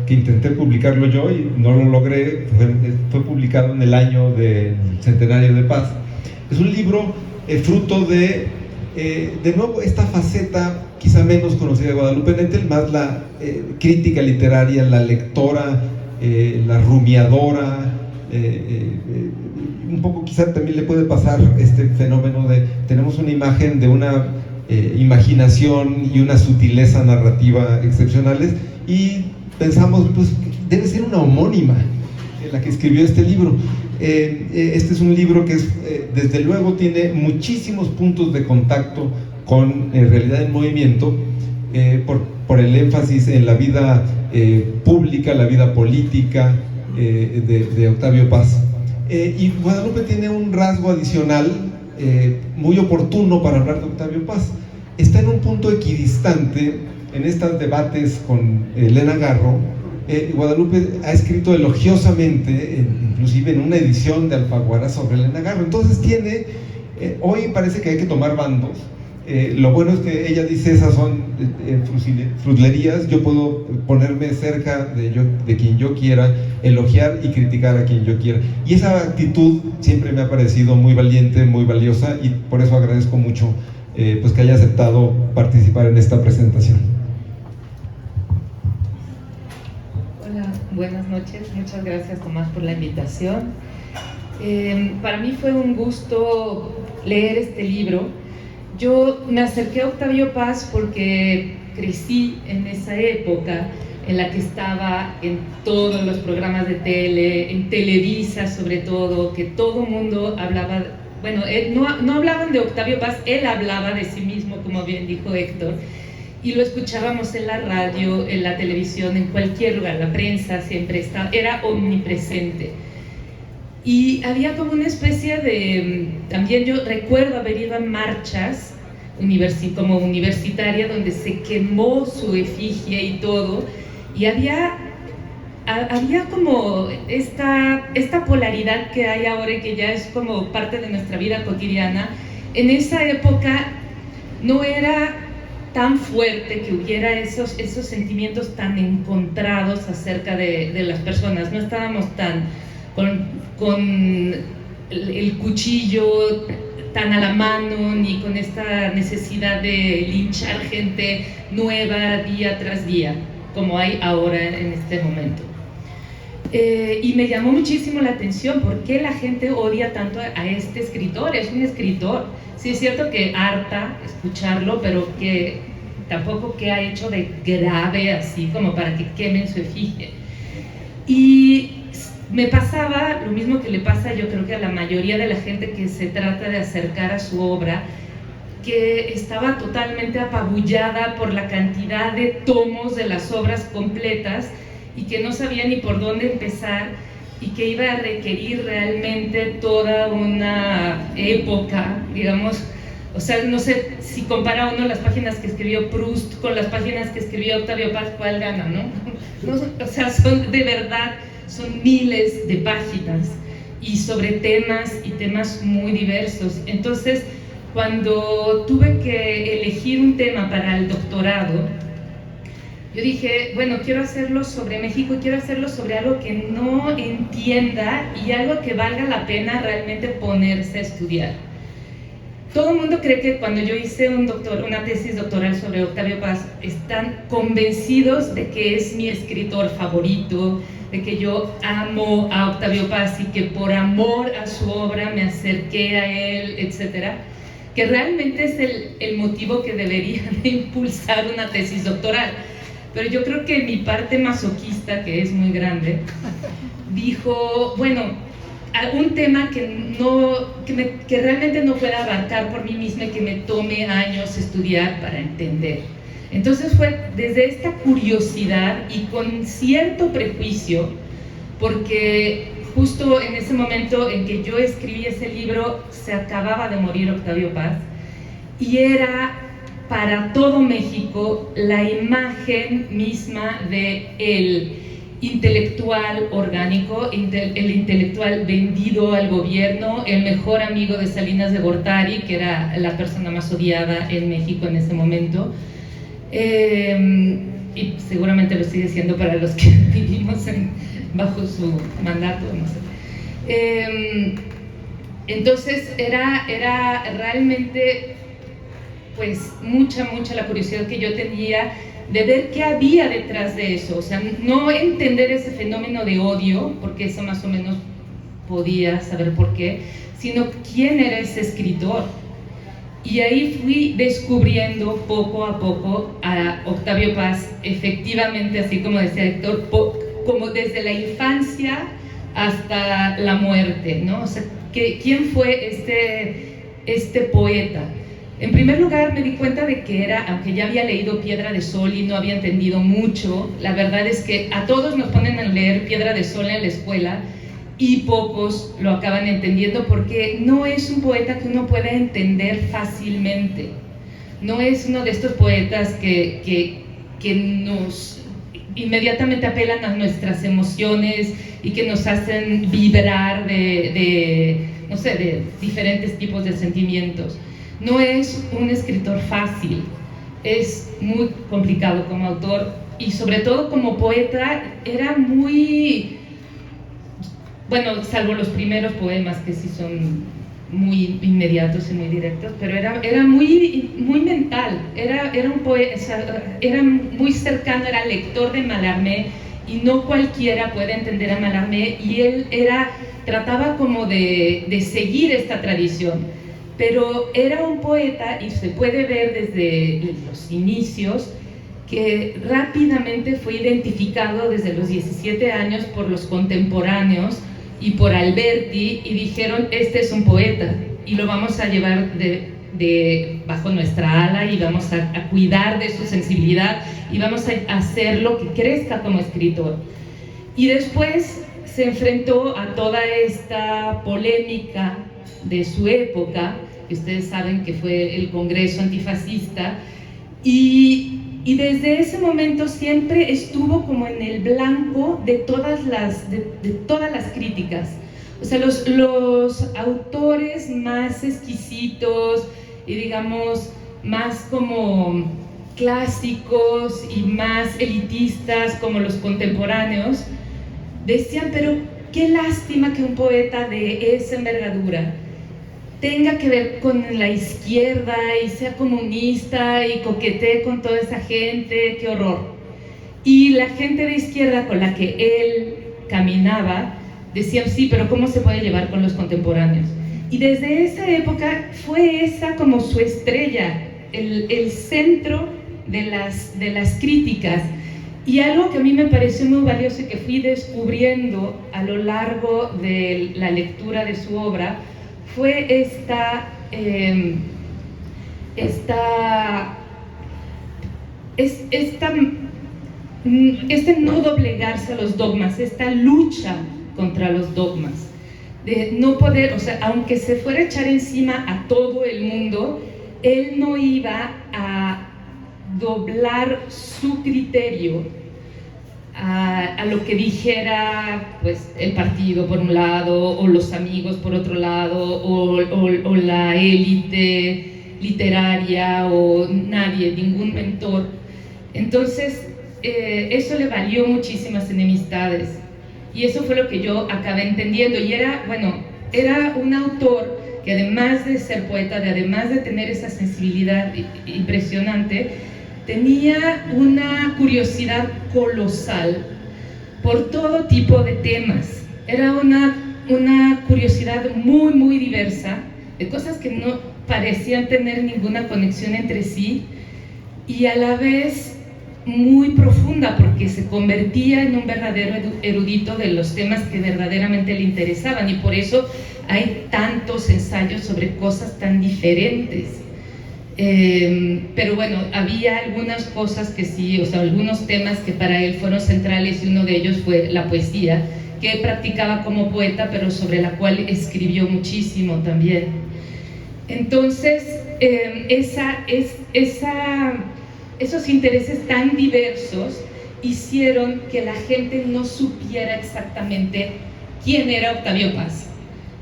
[SPEAKER 1] que intenté publicarlo yo y no lo logré. Fue publicado en el año del centenario de Paz. Es un libro fruto de nuevo, esta faceta quizá menos conocida de Guadalupe Nettel, más la crítica literaria, la lectora, la rumiadora. Un poco quizá también le puede pasar este fenómeno de, tenemos una imagen de una imaginación y una sutileza narrativa excepcionales, y pensamos, pues debe ser una homónima la que escribió este libro. Este es un libro que desde luego tiene muchísimos puntos de contacto con Realidad en Movimiento, por el énfasis en la vida pública, la vida política de Octavio Paz. Y Guadalupe tiene un rasgo adicional muy oportuno para hablar de Octavio Paz. Está en un punto equidistante en estos debates con Elena Garro. Guadalupe ha escrito elogiosamente, inclusive en una edición de Alfaguara, sobre Elena Garro. Entonces hoy parece que hay que tomar bandos. Lo bueno es que ella dice, esas son fruslerías. Yo puedo ponerme cerca de quien yo quiera, elogiar y criticar a quien yo quiera. Y esa actitud siempre me ha parecido muy valiente, muy valiosa, y por eso agradezco mucho pues que haya aceptado participar en esta presentación.
[SPEAKER 3] Hola, buenas noches. Muchas gracias, Tomás, por la invitación. Para mí fue un gusto leer este libro. Yo me acerqué a Octavio Paz porque crecí en esa época en la que estaba en todos los programas de tele, en Televisa sobre todo, que todo mundo hablaba, bueno, no hablaban de Octavio Paz, él hablaba de sí mismo, como bien dijo Héctor, y lo escuchábamos en la radio, en la televisión, en cualquier lugar, la prensa siempre estaba, era omnipresente. Y había como una especie de, también yo recuerdo haber ido a marchas como universitaria, donde se quemó su efigie y todo, y había como esta polaridad que hay ahora y que ya es como parte de nuestra vida cotidiana. En esa época no era tan fuerte que hubiera esos sentimientos tan encontrados acerca de las personas, no estábamos tan con el cuchillo tan a la mano, ni con esta necesidad de linchar gente nueva día tras día. como hay ahora en este momento. Y me llamó muchísimo la atención por qué la gente odia tanto a este escritor. Es un escritor, sí es cierto que harta escucharlo, pero que tampoco que ha hecho de grave así como para que quemen su efigie. Y me pasaba lo mismo que le pasa, yo creo que a la mayoría de la gente que se trata de acercar a su obra, que estaba totalmente apabullada por la cantidad de tomos de las obras completas y que no sabía ni por dónde empezar y que iba a requerir realmente toda una época, digamos. O sea, no sé si compara uno las páginas que escribió Proust con las páginas que escribió Octavio Paz, ¿cuál gana, no? O sea, son de verdad, son miles de páginas y sobre temas y temas muy diversos. Entonces, cuando tuve que elegir un tema para el doctorado, yo dije, bueno, quiero hacerlo sobre México y quiero hacerlo sobre algo que no entienda y algo que valga la pena realmente ponerse a estudiar. Todo el mundo cree que cuando yo hice una tesis doctoral sobre Octavio Paz, están convencidos de que es mi escritor favorito, de que yo amo a Octavio Paz y que por amor a su obra me acerqué a él, etcétera, que realmente es el motivo que debería de impulsar una tesis doctoral. Pero yo creo que mi parte masoquista, que es muy grande, dijo, bueno, un tema que realmente no pueda abarcar por mí misma y que me tome años estudiar para entender. Entonces fue desde esta curiosidad y con cierto prejuicio, porque justo en ese momento en que yo escribí ese libro, se acababa de morir Octavio Paz, y era para todo México la imagen misma de el intelectual orgánico, el intelectual vendido al gobierno, el mejor amigo de Salinas de Gortari, que era la persona más odiada en México en ese momento, y seguramente lo sigue siendo para los que vivimos bajo su mandato, no sé. Entonces era realmente pues mucha la curiosidad que yo tenía de ver qué había detrás de eso, o sea, no entender ese fenómeno de odio, porque eso más o menos podía saber por qué, sino quién era ese escritor. Y ahí fui descubriendo poco a poco a Octavio Paz, efectivamente, así como decía Héctor, como desde la infancia hasta la muerte, ¿no? O sea, ¿quién fue este poeta? En primer lugar, me di cuenta de que era, aunque ya había leído Piedra de Sol y no había entendido mucho, la verdad es que a todos nos ponen a leer Piedra de Sol en la escuela y pocos lo acaban entendiendo porque no es un poeta que uno pueda entender fácilmente. No es uno de estos poetas que nos inmediatamente apelan a nuestras emociones y que nos hacen vibrar no sé, de diferentes tipos de sentimientos. No es un escritor fácil, es muy complicado como autor y sobre todo como poeta era muy, bueno, salvo los primeros poemas que sí son muy inmediatos y muy directos, pero era muy mental, era un poeta, era muy cercano, era lector de Mallarmé y no cualquiera puede entender a Mallarmé y él trataba como de seguir esta tradición. Pero era un poeta, y se puede ver desde los inicios, que rápidamente fue identificado desde los 17 años por los contemporáneos y por Alberti, y dijeron, este es un poeta, y lo vamos a llevar bajo nuestra ala, y vamos a cuidar de su sensibilidad, y vamos a hacer lo que crezca como escritor. Y después se enfrentó a toda esta polémica de su época, que ustedes saben que fue el Congreso Antifascista, y desde ese momento siempre estuvo como en el blanco de todas las críticas. O sea, los autores más exquisitos y digamos más como clásicos y más elitistas como los contemporáneos decían, pero qué lástima que un poeta de esa envergadura tenga que ver con la izquierda y sea comunista y coquetee con toda esa gente, qué horror. Y la gente de izquierda con la que él caminaba decía, sí, pero ¿cómo se puede llevar con los contemporáneos? Y desde esa época fue esa como su estrella, el centro de las críticas. Y algo que a mí me pareció muy valioso y que fui descubriendo a lo largo de la lectura de su obra fue este no doblegarse a los dogmas, esta lucha contra los dogmas, de no poder, o sea, aunque se fuera a echar encima a todo el mundo, él no iba a doblar su criterio a lo que dijera pues el partido por un lado, o los amigos por otro lado, o la élite literaria, o nadie, ningún mentor. Entonces eso le valió muchísimas enemistades, y eso fue lo que yo acabé entendiendo. Y era un autor que, además de ser poeta, además de tener esa sensibilidad impresionante, tenía una curiosidad colosal por todo tipo de temas. Era una curiosidad muy, muy diversa, de cosas que no parecían tener ninguna conexión entre sí, y a la vez muy profunda, porque se convertía en un verdadero erudito de los temas que verdaderamente le interesaban, y por eso hay tantos ensayos sobre cosas tan diferentes. Pero bueno, había algunas cosas que sí, o sea, algunos temas que para él fueron centrales, y uno de ellos fue la poesía, que él practicaba como poeta, pero sobre la cual escribió muchísimo también. Entonces, esos intereses tan diversos hicieron que la gente no supiera exactamente quién era Octavio Paz.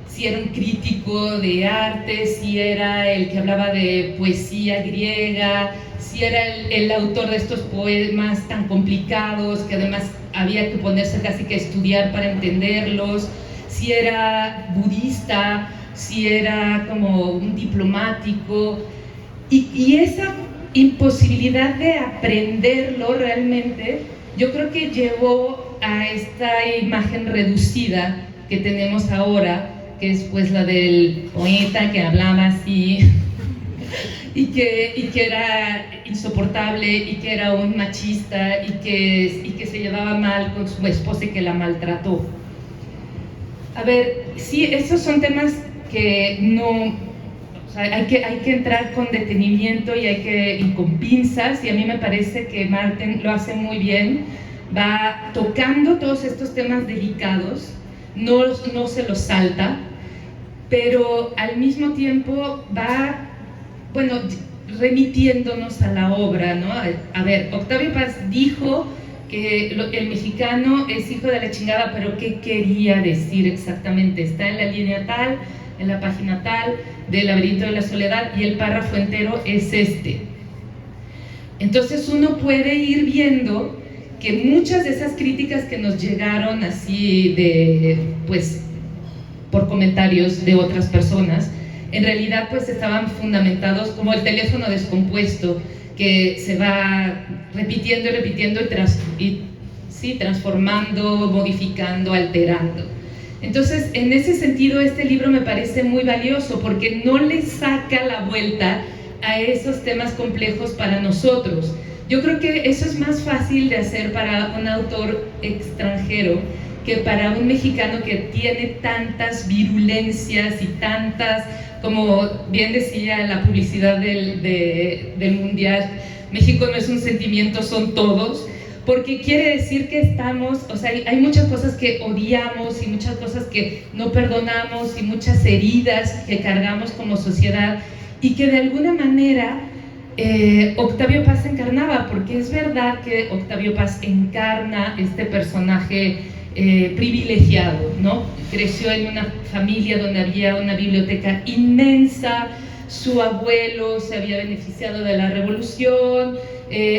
[SPEAKER 3] Si era un crítico de arte, si era el que hablaba de poesía griega, si era el autor de estos poemas tan complicados que además había que ponerse casi que a estudiar para entenderlos, si era budista, si era como un diplomático, y esa imposibilidad de aprenderlo realmente, yo creo que llevó a esta imagen reducida que tenemos ahora, que es pues la del poeta que hablaba así y que era insoportable, y que era un machista, y que se llevaba mal con su esposa y que la maltrató. A ver, sí, esos son temas que no, o sea, hay que entrar con detenimiento y con pinzas, y a mí me parece que Marten lo hace muy bien, va tocando todos estos temas delicados, no se los salta, pero al mismo tiempo va, remitiéndonos a la obra, ¿no? A ver, Octavio Paz dijo que el mexicano es hijo de la chingada, pero ¿qué quería decir exactamente? Está en la línea tal, en la página tal, del laberinto de la soledad, y el párrafo entero es este. Entonces uno puede ir viendo que muchas de esas críticas que nos llegaron así por comentarios de otras personas, en realidad pues estaban fundamentados como el teléfono descompuesto, que se va repitiendo y repitiendo y transformando, modificando, alterando. Entonces, en ese sentido, este libro me parece muy valioso, porque no le saca la vuelta a esos temas complejos para nosotros. Yo creo que eso es más fácil de hacer para un autor extranjero que para un mexicano que tiene tantas virulencias y tantas, como bien decía la publicidad del Mundial, México no es un sentimiento, son todos, porque quiere decir que estamos, o sea, hay muchas cosas que odiamos y muchas cosas que no perdonamos y muchas heridas que cargamos como sociedad, y que de alguna manera Octavio Paz encarnaba, porque es verdad que Octavio Paz encarna este personaje privilegiado, ¿no? Creció en una familia donde había una biblioteca inmensa, su abuelo se había beneficiado de la revolución,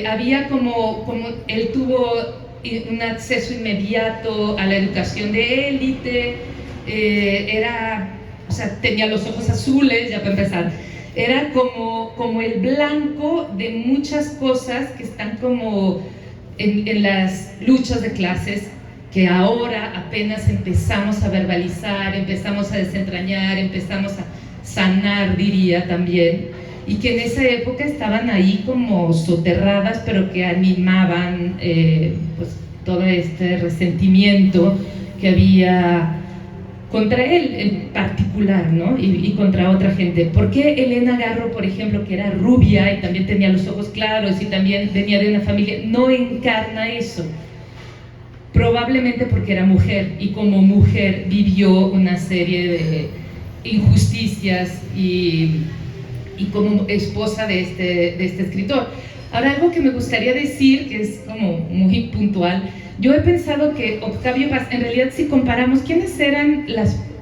[SPEAKER 3] había como él tuvo un acceso inmediato a la educación de élite, o sea, tenía los ojos azules, ya para empezar, era como el blanco de muchas cosas que están como en las luchas de clases que ahora apenas empezamos a verbalizar, empezamos a desentrañar, empezamos a sanar, diría también, y que en esa época estaban ahí como soterradas, pero que animaban pues, todo este resentimiento que había contra él en particular, ¿no? Y contra otra gente. ¿Por qué Elena Garro, por ejemplo, que era rubia y también tenía los ojos claros y también venía de una familia, no encarna eso? Probablemente porque era mujer y como mujer vivió una serie de injusticias y como esposa de este escritor. Ahora, algo que me gustaría decir, que es como muy puntual, yo he pensado que Octavio Paz, en realidad si comparamos, ¿quiénes eran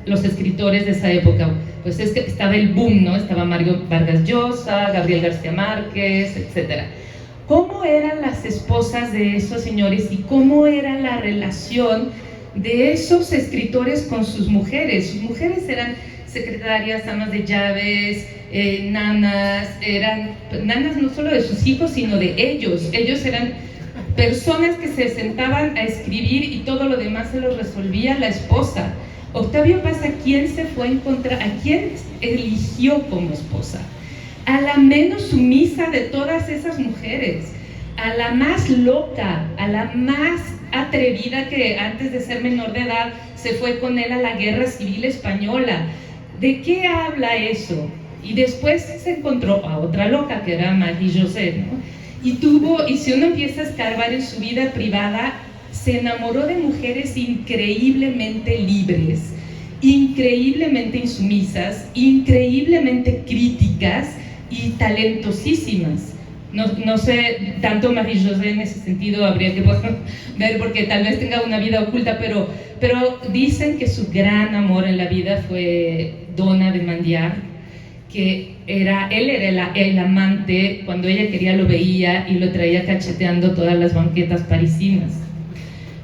[SPEAKER 3] los escritores de esa época? Pues es que estaba el boom, ¿no? Estaba Mario Vargas Llosa, Gabriel García Márquez, etcétera. ¿Cómo eran las esposas de esos señores y cómo era la relación de esos escritores con sus mujeres? Sus mujeres eran secretarias, amas de llaves, nanas, eran nanas no solo de sus hijos, sino de ellos. Ellos eran personas que se sentaban a escribir y todo lo demás se lo resolvía la esposa. Octavio Paz, ¿a quién se fue a encontrar? ¿A quién eligió como esposa? A la menos sumisa de todas esas mujeres, a la más loca, a la más atrevida que antes de ser menor de edad se fue con él a la Guerra Civil Española. ¿De qué habla eso? Y después se encontró a otra loca que era Marie-José, ¿no? Y si uno empieza a escarbar en su vida privada, se enamoró de mujeres increíblemente libres, increíblemente insumisas, increíblemente críticas y talentosísimas. No sé, tanto Marie-José en ese sentido habría que ver porque tal vez tenga una vida oculta, pero dicen que su gran amor en la vida fue Dona de Mandiar, que él era el amante, cuando ella quería lo veía y lo traía cacheteando todas las banquetas parisinas.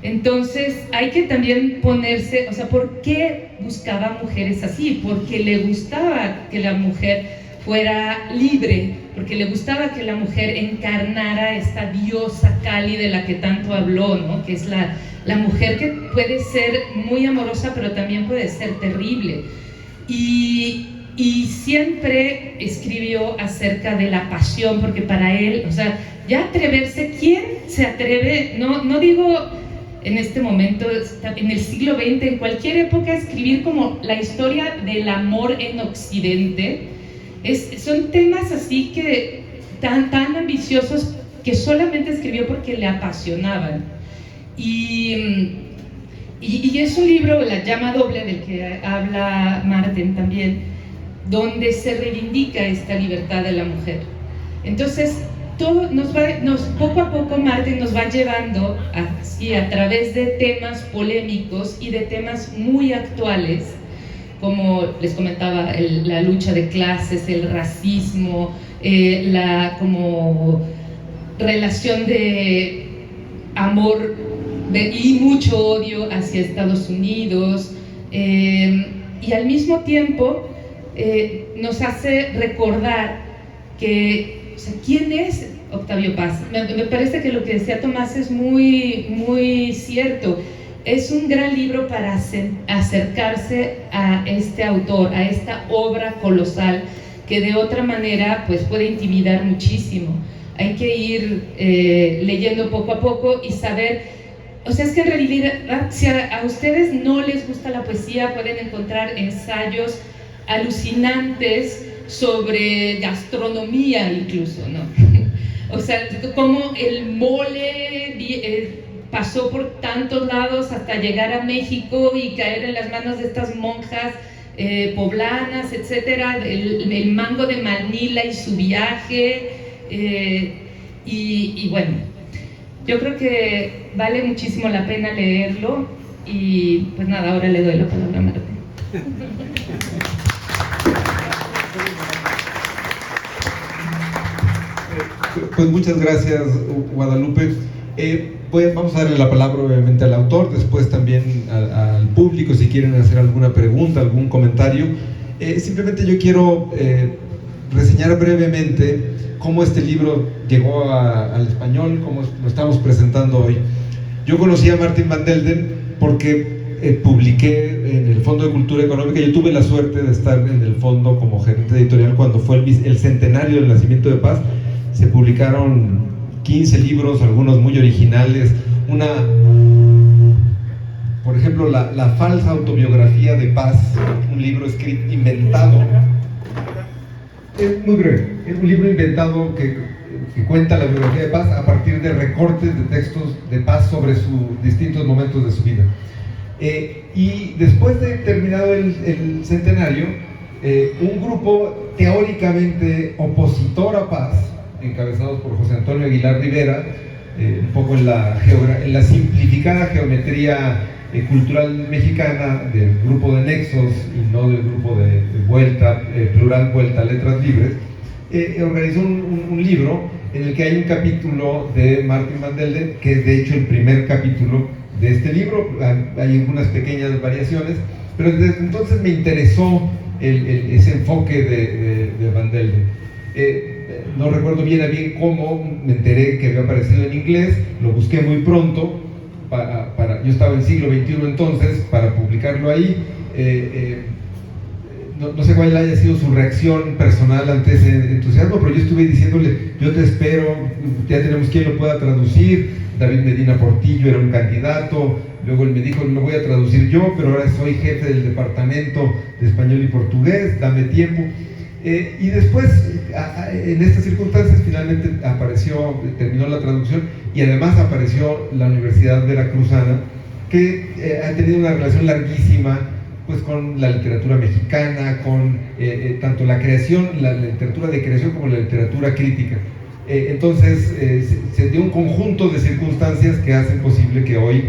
[SPEAKER 3] Entonces hay que también ponerse, o sea, ¿por qué buscaba mujeres así? Porque le gustaba que la mujer fuera libre, porque le gustaba que la mujer encarnara esta diosa Kali de la que tanto habló, ¿no? Que es la mujer que puede ser muy amorosa, pero también puede ser terrible. Y siempre escribió acerca de la pasión, porque para él, o sea, ya atreverse, ¿quién se atreve? No digo en este momento, en el siglo XX, en cualquier época, escribir como la historia del amor en Occidente. Son temas así que tan ambiciosos que solamente escribió porque le apasionaban. Y es un libro, La llama doble, del que habla Marten también, donde se reivindica esta libertad de la mujer. Entonces, todo poco a poco Marten nos va llevando así a través de temas polémicos y de temas muy actuales, como les comentaba, la lucha de clases, el racismo, la como relación de amor y mucho odio hacia Estados Unidos, y al mismo tiempo nos hace recordar que, o sea, ¿quién es Octavio Paz? Me parece que lo que decía Tomás es muy, muy cierto. Es un gran libro para acercarse a este autor, a esta obra colosal que de otra manera pues puede intimidar muchísimo. Hay que ir leyendo poco a poco y saber, o sea, es que en realidad si a ustedes no les gusta la poesía, pueden encontrar ensayos alucinantes sobre gastronomía incluso, ¿no? O sea, como el mole pasó por tantos lados hasta llegar a México y caer en las manos de estas monjas poblanas, etcétera, el mango de Manila y su viaje, y bueno, yo creo que vale muchísimo la pena leerlo. Y pues nada, ahora le doy la palabra a Martín.
[SPEAKER 1] Pues muchas gracias, Guadalupe. Vamos a darle la palabra obviamente al autor, después también al público si quieren hacer alguna pregunta, algún comentario. Simplemente yo quiero reseñar brevemente cómo este libro llegó al español, cómo lo estamos presentando hoy. Yo conocí a Martin Van Delden porque publiqué en el Fondo de Cultura Económica. Yo tuve la suerte de estar en el fondo como gerente editorial cuando fue el centenario del nacimiento de Paz. Se publicaron 15 libros, algunos muy originales. Por ejemplo, la falsa autobiografía de Paz, un libro escrito, inventado. Es muy breve, es un libro inventado que cuenta la biografía de Paz a partir de recortes de textos de Paz sobre sus distintos momentos de su vida. Y después de terminado el centenario, un grupo teóricamente opositor a Paz, encabezados por José Antonio Aguilar Rivera, un poco en la simplificada geometría cultural mexicana del grupo de Nexos y no del grupo de Vuelta, Plural Vuelta, Letras Libres, organizó un libro en el que hay un capítulo de Martin Van Delden, que es de hecho el primer capítulo de este libro. Hay algunas pequeñas variaciones, pero desde entonces me interesó ese enfoque de Van Delden. No recuerdo bien a bien cómo me enteré que había aparecido en inglés, lo busqué muy pronto, yo estaba en siglo XXI entonces, para publicarlo ahí. No sé cuál haya sido su reacción personal ante ese entusiasmo, pero yo estuve diciéndole, yo te espero, ya tenemos quien lo pueda traducir. David Medina Portillo era un candidato, luego él me dijo, lo voy a traducir yo, pero ahora soy jefe del departamento de español y portugués, dame tiempo. Y después, en estas circunstancias, finalmente terminó la traducción, y además apareció la Universidad Veracruzana, que ha tenido una relación larguísima pues con la literatura mexicana, con tanto la literatura de creación como la literatura crítica. Entonces se dio un conjunto de circunstancias que hacen posible que hoy,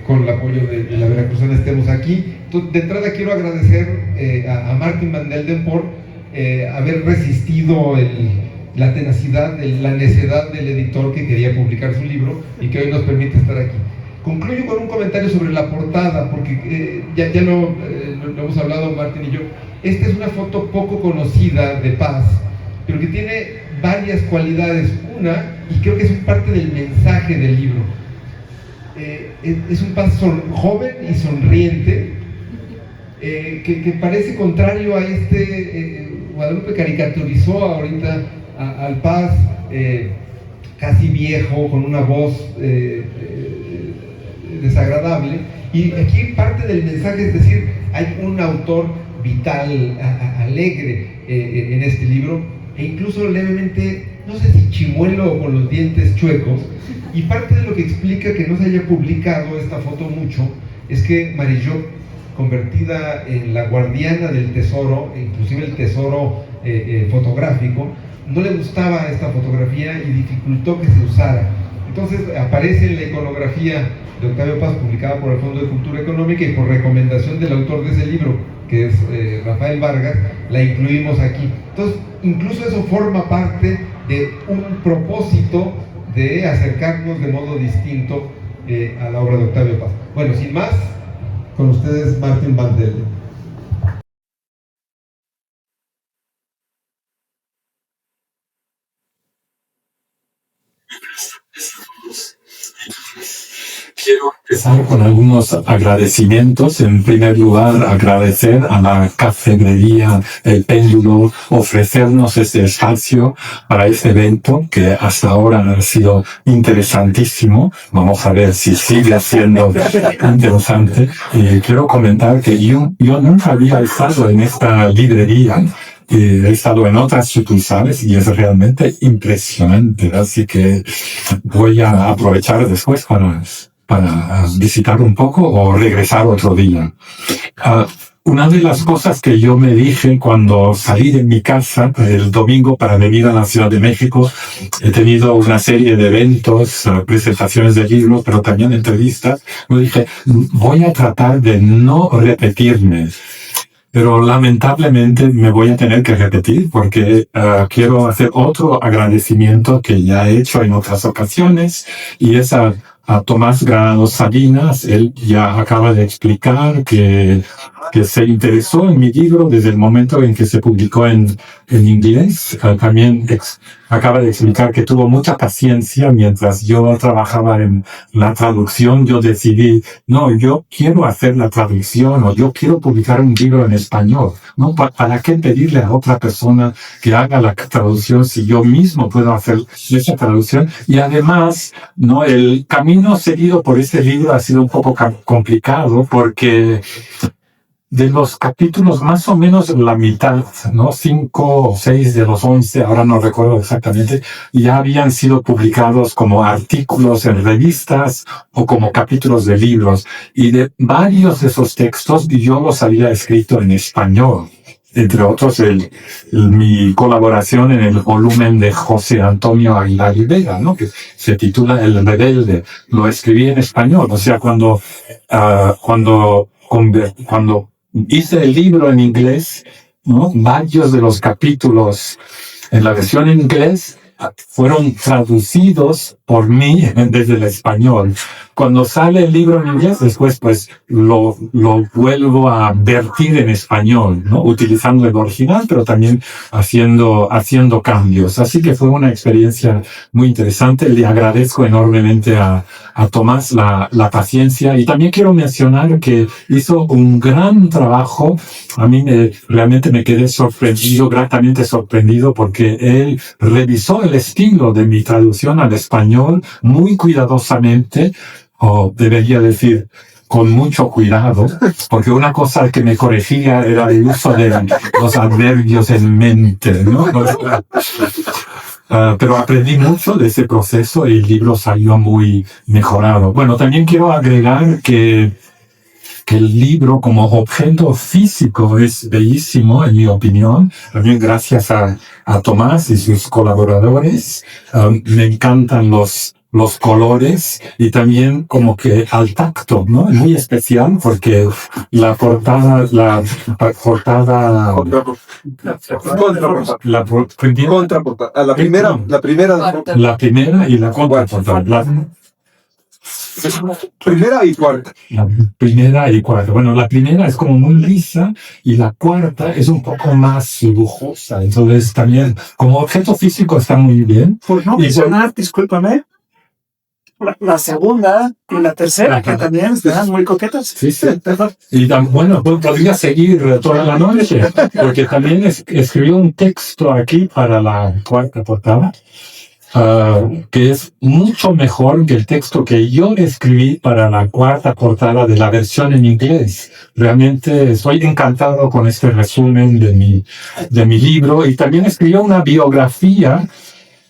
[SPEAKER 1] con el apoyo de la Veracruzana, estemos aquí. Entonces, de entrada quiero agradecer a Martin Van Delden por haber resistido la tenacidad, la necedad del editor que quería publicar su libro y que hoy nos permite estar aquí. Concluyo con un comentario sobre la portada, porque ya lo hemos hablado Martin y yo. Esta es una foto poco conocida de Paz, pero que tiene varias cualidades. Una, y creo que es parte del mensaje del libro, es un Paz joven y sonriente, que parece contrario a Guadalupe caricaturizó ahorita al Paz casi viejo, con una voz desagradable, y aquí parte del mensaje, es decir, hay un autor vital, alegre en este libro, e incluso levemente, no sé si chimuelo o con los dientes chuecos. Y parte de lo que explica que no se haya publicado esta foto mucho es que Marillo, convertida en la guardiana del tesoro, inclusive el tesoro fotográfico, no le gustaba esta fotografía y dificultó que se usara. Entonces aparece en la iconografía de Octavio Paz, publicada por el Fondo de Cultura Económica y por recomendación del autor de ese libro, que es Rafael Vargas, la incluimos aquí. Entonces, incluso eso forma parte de un propósito de acercarnos de modo distinto a la obra de Octavio Paz. Bueno, sin más, con ustedes Martin Van Delden.
[SPEAKER 4] Quiero empezar con algunos agradecimientos. En primer lugar, agradecer a la Cafebrería El Péndulo ofrecernos este espacio para este evento que hasta ahora ha sido interesantísimo. Vamos a ver si sigue siendo interesante. Quiero comentar que yo nunca había estado en esta librería. He estado en otras sucursales y es realmente impresionante, así que voy a aprovechar después para visitar un poco o regresar otro día. Una de las cosas que yo me dije cuando salí de mi casa el domingo para venir a la Ciudad de México, he tenido una serie de eventos, presentaciones de libros, pero también entrevistas, me dije, voy a tratar de no repetirme. Pero lamentablemente me voy a tener que repetir porque quiero hacer otro agradecimiento que ya he hecho en otras ocasiones, y es a Tomás Granados Salinas. Él ya acaba de explicar que que se interesó en mi libro desde el momento en que se publicó en inglés. También acaba de explicar que tuvo mucha paciencia mientras yo trabajaba en la traducción. Yo decidí, no, yo quiero hacer la traducción o yo quiero publicar un libro en español. ¿No? ¿Para qué pedirle a otra persona que haga la traducción si yo mismo puedo hacer esa traducción? Y además, ¿no? El camino seguido por este libro ha sido un poco complicado porque de los capítulos, más o menos la mitad, ¿no? 5 o 6 de los 11, ahora no recuerdo exactamente, ya habían sido publicados como artículos en revistas o como capítulos de libros. Y de varios de esos textos yo los había escrito en español. Entre otros, mi colaboración en el volumen de José Antonio Aguilar Rivera, ¿no? Que se titula El Rebelde. Lo escribí en español. O sea, cuando hice el libro en inglés, ¿no? Varios de los capítulos en la versión en inglés fueron traducidos por mí desde el español. Cuando sale el libro en inglés, después pues lo vuelvo a vertir en español, ¿no? Utilizando el original, pero también haciendo cambios. Así que fue una experiencia muy interesante. Le agradezco enormemente a Tomás la paciencia. Y también quiero mencionar que hizo un gran trabajo. A mí realmente me quedé gratamente sorprendido, porque él revisó el estilo de mi traducción al español muy cuidadosamente, o debería decir, con mucho cuidado, porque una cosa que me corregía era el uso de los adverbios en mente, ¿no? Pero aprendí mucho de ese proceso y el libro salió muy mejorado. Bueno, también quiero agregar que el libro como objeto físico es bellísimo, en mi opinión. También gracias a Tomás y sus colaboradores. Me encantan los colores y también como que al tacto, ¿no? Es muy especial porque la portada y la contraportada.
[SPEAKER 1] Primera y cuarta.
[SPEAKER 4] La primera y cuarta. Bueno, la primera es como muy lisa y la cuarta es un poco más lujosa. Entonces también como objeto físico está muy bien.
[SPEAKER 2] Por no mencionar, discúlpame, la segunda y la tercera, que también están muy coquetas.
[SPEAKER 4] Sí. Y bueno, podría seguir toda la noche, porque también escribió un texto aquí para la cuarta portada. Que es mucho mejor que el texto que yo escribí para la cuarta portada de la versión en inglés. Realmente estoy encantado con este resumen de mi libro, y también escribió una biografía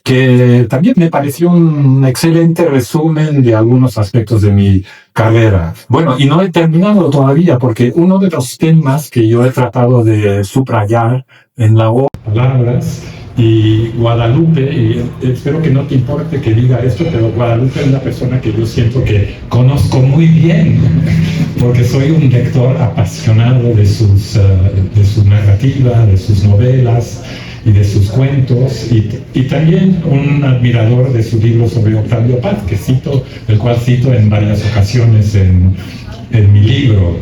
[SPEAKER 4] que también me pareció un excelente resumen de algunos aspectos de mi carrera. Bueno, y no he terminado todavía, porque uno de los temas que yo he tratado de subrayar en la obra, palabras, y Guadalupe, y espero que no te importe que diga esto, pero Guadalupe es una persona que yo siento que conozco muy bien, porque soy un lector apasionado de su narrativa, de sus novelas y de sus cuentos, y también un admirador de su libro sobre Octavio Paz, el cual cito en varias ocasiones en mi libro.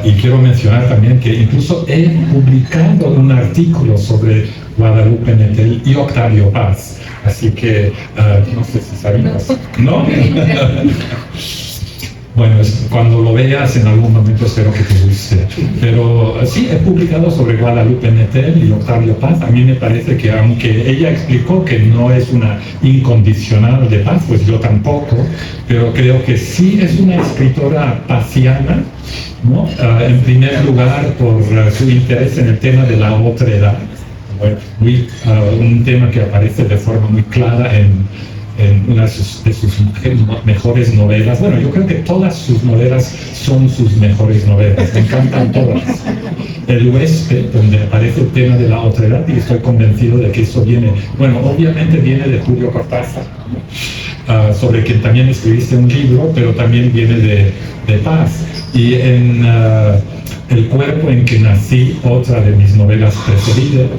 [SPEAKER 4] Y quiero mencionar también que incluso he publicado un artículo sobre Guadalupe Nettel y Octavio Paz. Así que no sé si sabías, ¿no? Bueno, cuando lo veas en algún momento espero que te guste. Pero sí, he publicado sobre Guadalupe Nettel y Octavio Paz. A mí me parece que, aunque ella explicó que no es una incondicional de Paz, pues yo tampoco, pero creo que sí es una escritora paziana, ¿no? En primer lugar, por su interés en el tema de la otredad, un tema que aparece de forma muy clara en una de sus mejores novelas. Bueno, yo creo que todas sus novelas son sus mejores novelas, me encantan todas. El huésped, donde aparece el tema de la otredad, y estoy convencido de que eso obviamente viene de Julio Cortázar, sobre quien también escribiste un libro, pero también viene de Paz. Y en El cuerpo en que nací, otra de mis novelas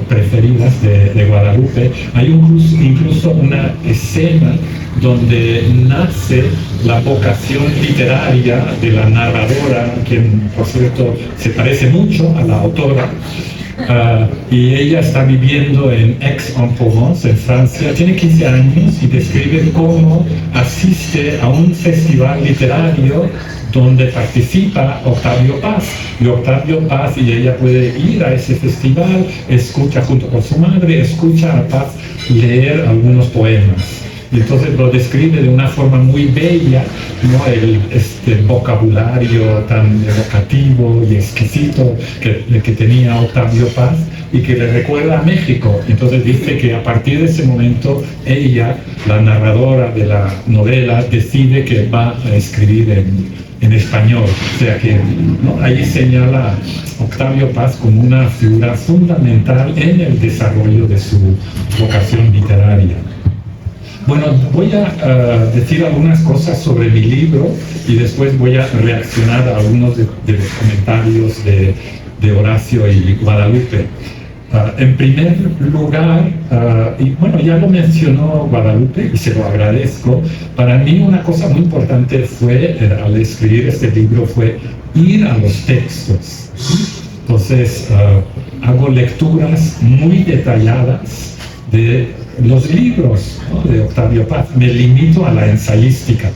[SPEAKER 4] preferidas de Guadalupe, hay incluso una escena donde nace la vocación literaria de la narradora, quien por cierto se parece mucho a la autora. Y ella está viviendo en Aix-en-Provence, en Francia, tiene 15 años y describe cómo asiste a un festival literario donde participa Octavio Paz. Y Octavio Paz y ella puede ir a ese festival, escucha junto con su madre, escucha a Paz leer algunos poemas. Y entonces lo describe de una forma muy bella, ¿no? Este vocabulario tan evocativo y exquisito que tenía Octavio Paz y que le recuerda a México. Entonces dice que a partir de ese momento ella, la narradora de la novela, decide que va a escribir en español. O sea que, ¿no? Ahí señala Octavio Paz como una figura fundamental en el desarrollo de su vocación literaria. Bueno, voy a decir algunas cosas sobre mi libro y después voy a reaccionar a algunos de los comentarios de Horacio y Guadalupe. En primer lugar, y bueno, ya lo mencionó Guadalupe y se lo agradezco, para mí una cosa muy importante fue, al escribir este libro, fue ir a los textos. Entonces, hago lecturas muy detalladas de los libros, ¿no?, de Octavio Paz. Me limito a la ensayística.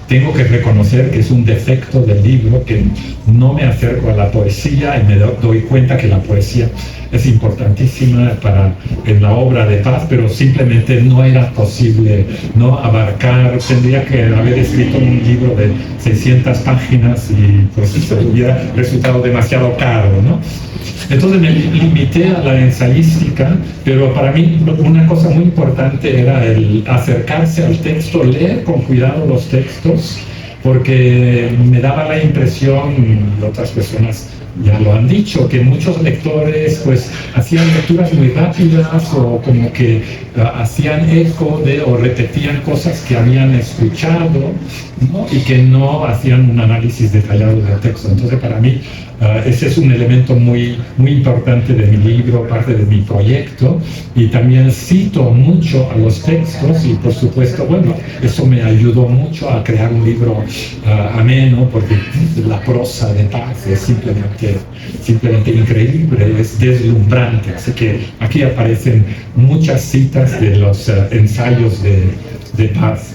[SPEAKER 4] Tengo que reconocer que es un defecto del libro, que no me acerco a la poesía y me doy cuenta que la poesía es importantísima en la obra de Paz, pero simplemente no era posible, ¿no?, abarcar. Tendría que haber escrito un libro de 600 páginas y pues eso hubiera resultado demasiado caro, ¿no? Entonces me limité a la ensayística, pero para mí una cosa muy importante era el acercarse al texto, leer con cuidado los textos, porque me daba la impresión, y otras personas ya lo han dicho, que muchos lectores pues hacían lecturas muy rápidas o como que hacían eco de o repetían cosas que habían escuchado, ¿no?, y que no hacían un análisis detallado del texto. Entonces para mí ese es un elemento muy, muy importante de mi libro, parte de mi proyecto, y también cito mucho a los textos y por supuesto, bueno, eso me ayudó mucho a crear un libro ameno, porque la prosa de Paz es simplemente increíble, es deslumbrante. Así que aquí aparecen muchas citas de los ensayos de Paz.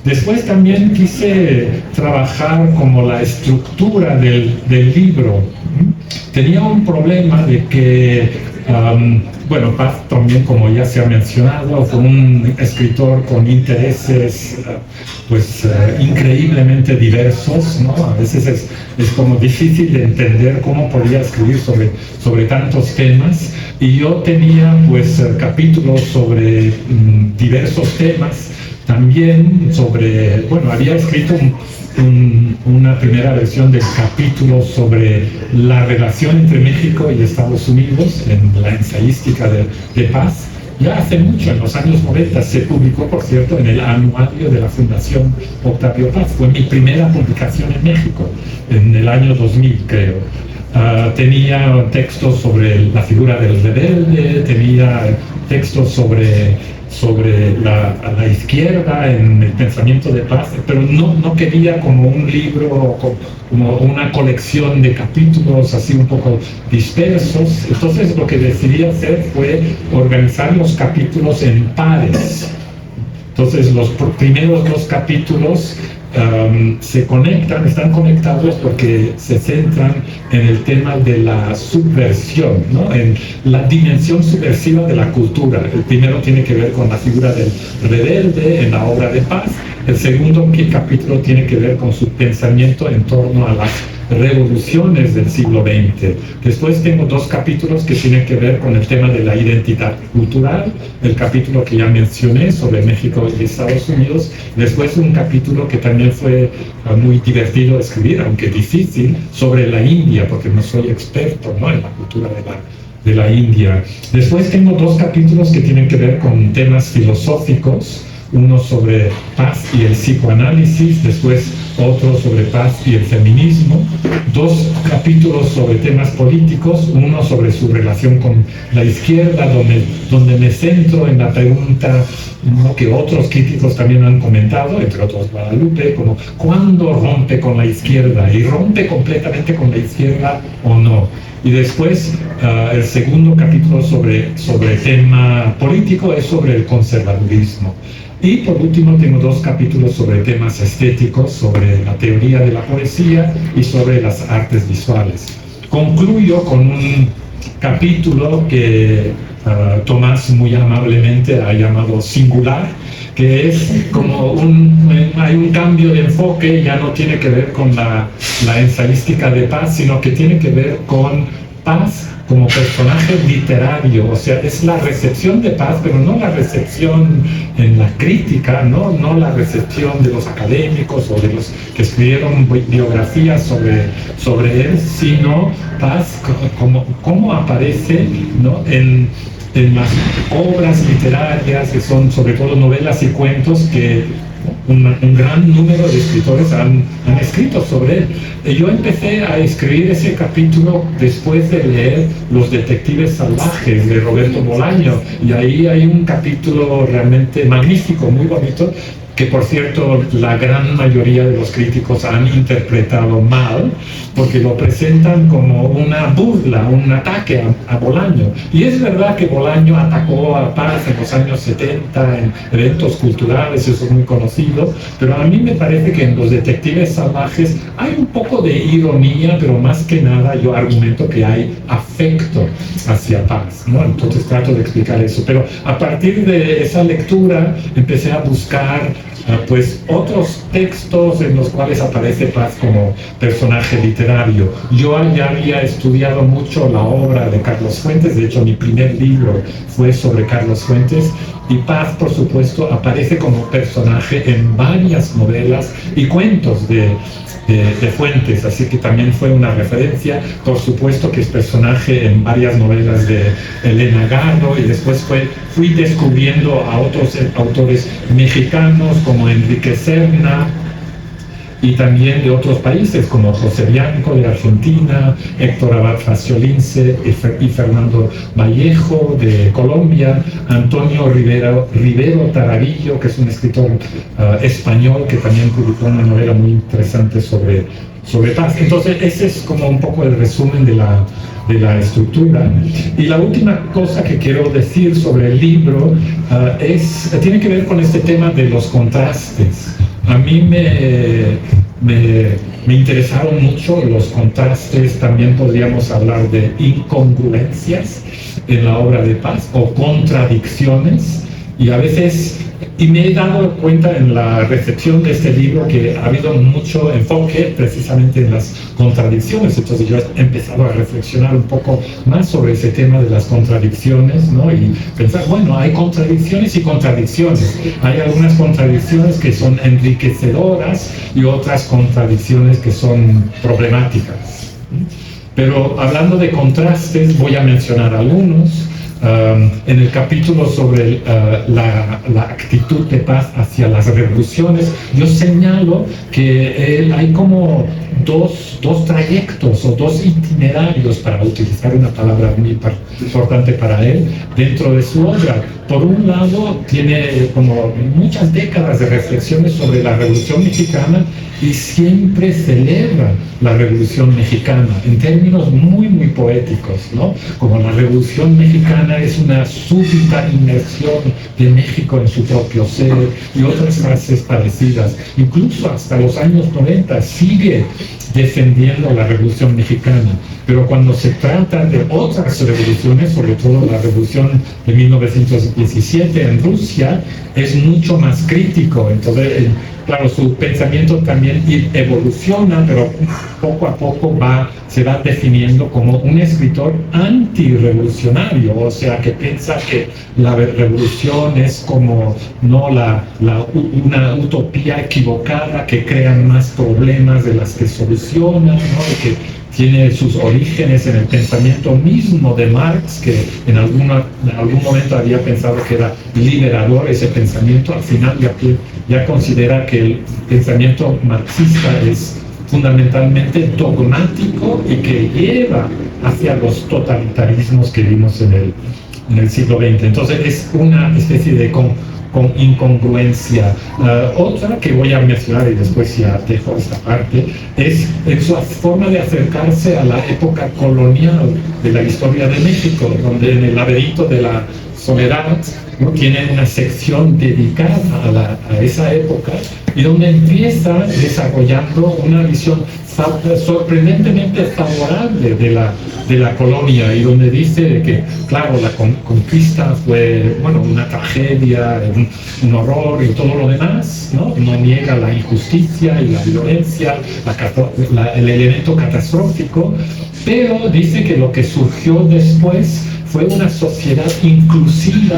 [SPEAKER 4] Después también quise trabajar como la estructura del libro. Tenía un problema de que, bueno, Paz también, como ya se ha mencionado, fue un escritor con intereses increíblemente diversos, ¿no? A veces es como difícil de entender cómo podía escribir sobre tantos temas, y yo tenía pues capítulos sobre diversos temas. También había escrito una primera versión del capítulo sobre la relación entre México y Estados Unidos en la ensayística de Paz. Ya hace mucho, en los años 90, se publicó, por cierto, en el anuario de la Fundación Octavio Paz. Fue mi primera publicación en México, en el año 2000, creo. Tenía textos sobre la figura del rebelde, tenía textos sobre la izquierda en el pensamiento de Paz, pero no quería como un libro, como una colección de capítulos así un poco dispersos. Entonces lo que decidí hacer fue organizar los capítulos en pares. Entonces los primeros dos capítulos están conectados porque se centran en el tema de la subversión, ¿no?, en la dimensión subversiva de la cultura. El primero tiene que ver con la figura del rebelde en la obra de Paz. El segundo capítulo tiene que ver con su pensamiento en torno a las revoluciones del siglo XX. Después tengo dos capítulos que tienen que ver con el tema de la identidad cultural, el capítulo que ya mencioné sobre México y Estados Unidos. Después un capítulo que también fue muy divertido escribir, aunque difícil, sobre la India, porque no soy experto, ¿no?, en la cultura de la India. Después tengo dos capítulos que tienen que ver con temas filosóficos, uno sobre Paz y el psicoanálisis, después otro sobre paz y el feminismo, 2 capítulos sobre temas políticos, uno sobre su relación con la izquierda, donde me centro en la pregunta, ¿no?, que otros críticos también han comentado, entre otros Guadalupe, como ¿cuándo rompe con la izquierda? ¿Y rompe completamente con la izquierda o no? Y después el segundo capítulo sobre tema político es sobre el conservadurismo. Y por último tengo 2 capítulos sobre temas estéticos, sobre la teoría de la poesía y sobre las artes visuales. Concluyo con un capítulo que Tomás muy amablemente ha llamado singular, que es como hay un cambio de enfoque, ya no tiene que ver con la ensayística de Paz, sino que tiene que ver con Paz como personaje literario, o sea, es la recepción de Paz, pero no la recepción en la crítica, no la recepción de los académicos o de los que escribieron biografías sobre él, sino Paz como aparece, ¿no?, en las obras literarias, que son sobre todo novelas y cuentos que un gran número de escritores han escrito sobre él. Yo empecé a escribir ese capítulo después de leer Los detectives salvajes de Roberto Bolaño, y ahí hay un capítulo realmente magnífico, muy bonito, que por cierto la gran mayoría de los críticos han interpretado mal, porque lo presentan como una burla, un ataque a Bolaño. Y es verdad que Bolaño atacó a Paz en los años 70 en eventos culturales, eso es muy conocido, pero a mí me parece que en Los detectives salvajes hay un poco de ironía, pero más que nada yo argumento que hay afecto hacia Paz, ¿no? Entonces trato de explicar eso. Pero a partir de esa lectura empecé a buscar pues otros textos en los cuales aparece Paz como personaje literario. Yo ya había estudiado mucho la obra de Carlos Fuentes, de hecho mi primer libro fue sobre Carlos Fuentes, y Paz, por supuesto, aparece como personaje en varias novelas y cuentos de Fuentes, así que también fue una referencia. Por supuesto que es personaje en varias novelas de Elena Garro, y después fui descubriendo a otros autores mexicanos como Enrique Serna, y también de otros países como José Bianco de Argentina, Héctor Abad Faciolince y Fernando Vallejo de Colombia, Antonio Rivero Taravillo, que es un escritor español que también publicó una novela muy interesante sobre Paz. Entonces ese es como un poco el resumen de la estructura. Y la última cosa que quiero decir sobre el libro tiene que ver con este tema de los contrastes. A mí me interesaron mucho los contrastes, también podríamos hablar de incongruencias en la obra de Paz o contradicciones, y a veces, y me he dado cuenta en la recepción de este libro que ha habido mucho enfoque precisamente en las contradicciones. Entonces yo he empezado a reflexionar un poco más sobre ese tema de las contradicciones, ¿no? Y pensar, bueno, hay contradicciones y contradicciones. Hay algunas contradicciones que son enriquecedoras y otras contradicciones que son problemáticas. Pero hablando de contrastes, voy a mencionar algunos. En el capítulo sobre la actitud de Paz hacia las revoluciones, yo señalo que hay como dos trayectos o dos itinerarios, para utilizar una palabra muy importante para él, dentro de su obra. Por un lado, tiene como muchas décadas de reflexiones sobre la Revolución Mexicana y siempre celebra la Revolución Mexicana en términos muy, muy poéticos, ¿no? Como la Revolución Mexicana es una súbita inmersión de México en su propio ser, y otras frases parecidas. Incluso hasta los años 90 sigue defendiendo la Revolución Mexicana, pero cuando se trata de otras revoluciones, sobre todo la Revolución de 1917 en Rusia, es mucho más crítico. Entonces, claro, su pensamiento también evoluciona, pero poco a poco se va definiendo como un escritor antirrevolucionario, o sea, que piensa que la revolución es como una utopía equivocada que crea más problemas de las que soluciona, ¿no? Y que tiene sus orígenes en el pensamiento mismo de Marx, que en algún momento había pensado que era liberador ese pensamiento. Al final ya considera que el pensamiento marxista es fundamentalmente dogmático y que lleva hacia los totalitarismos que vimos en el siglo XX. Entonces es una especie de con incongruencia. Otra que voy a mencionar y después ya dejo esta parte es su forma de acercarse a la época colonial de la historia de México, donde en el laberinto de la soledad, ¿no?, tiene una sección dedicada a esa época y donde empieza desarrollando una visión sorprendentemente favorable de la colonia, y donde dice que, claro, la conquista fue, bueno, una tragedia, un horror y todo lo demás, ¿no? No niega la injusticia y la violencia, el elemento catastrófico, pero dice que lo que surgió después fue una sociedad inclusiva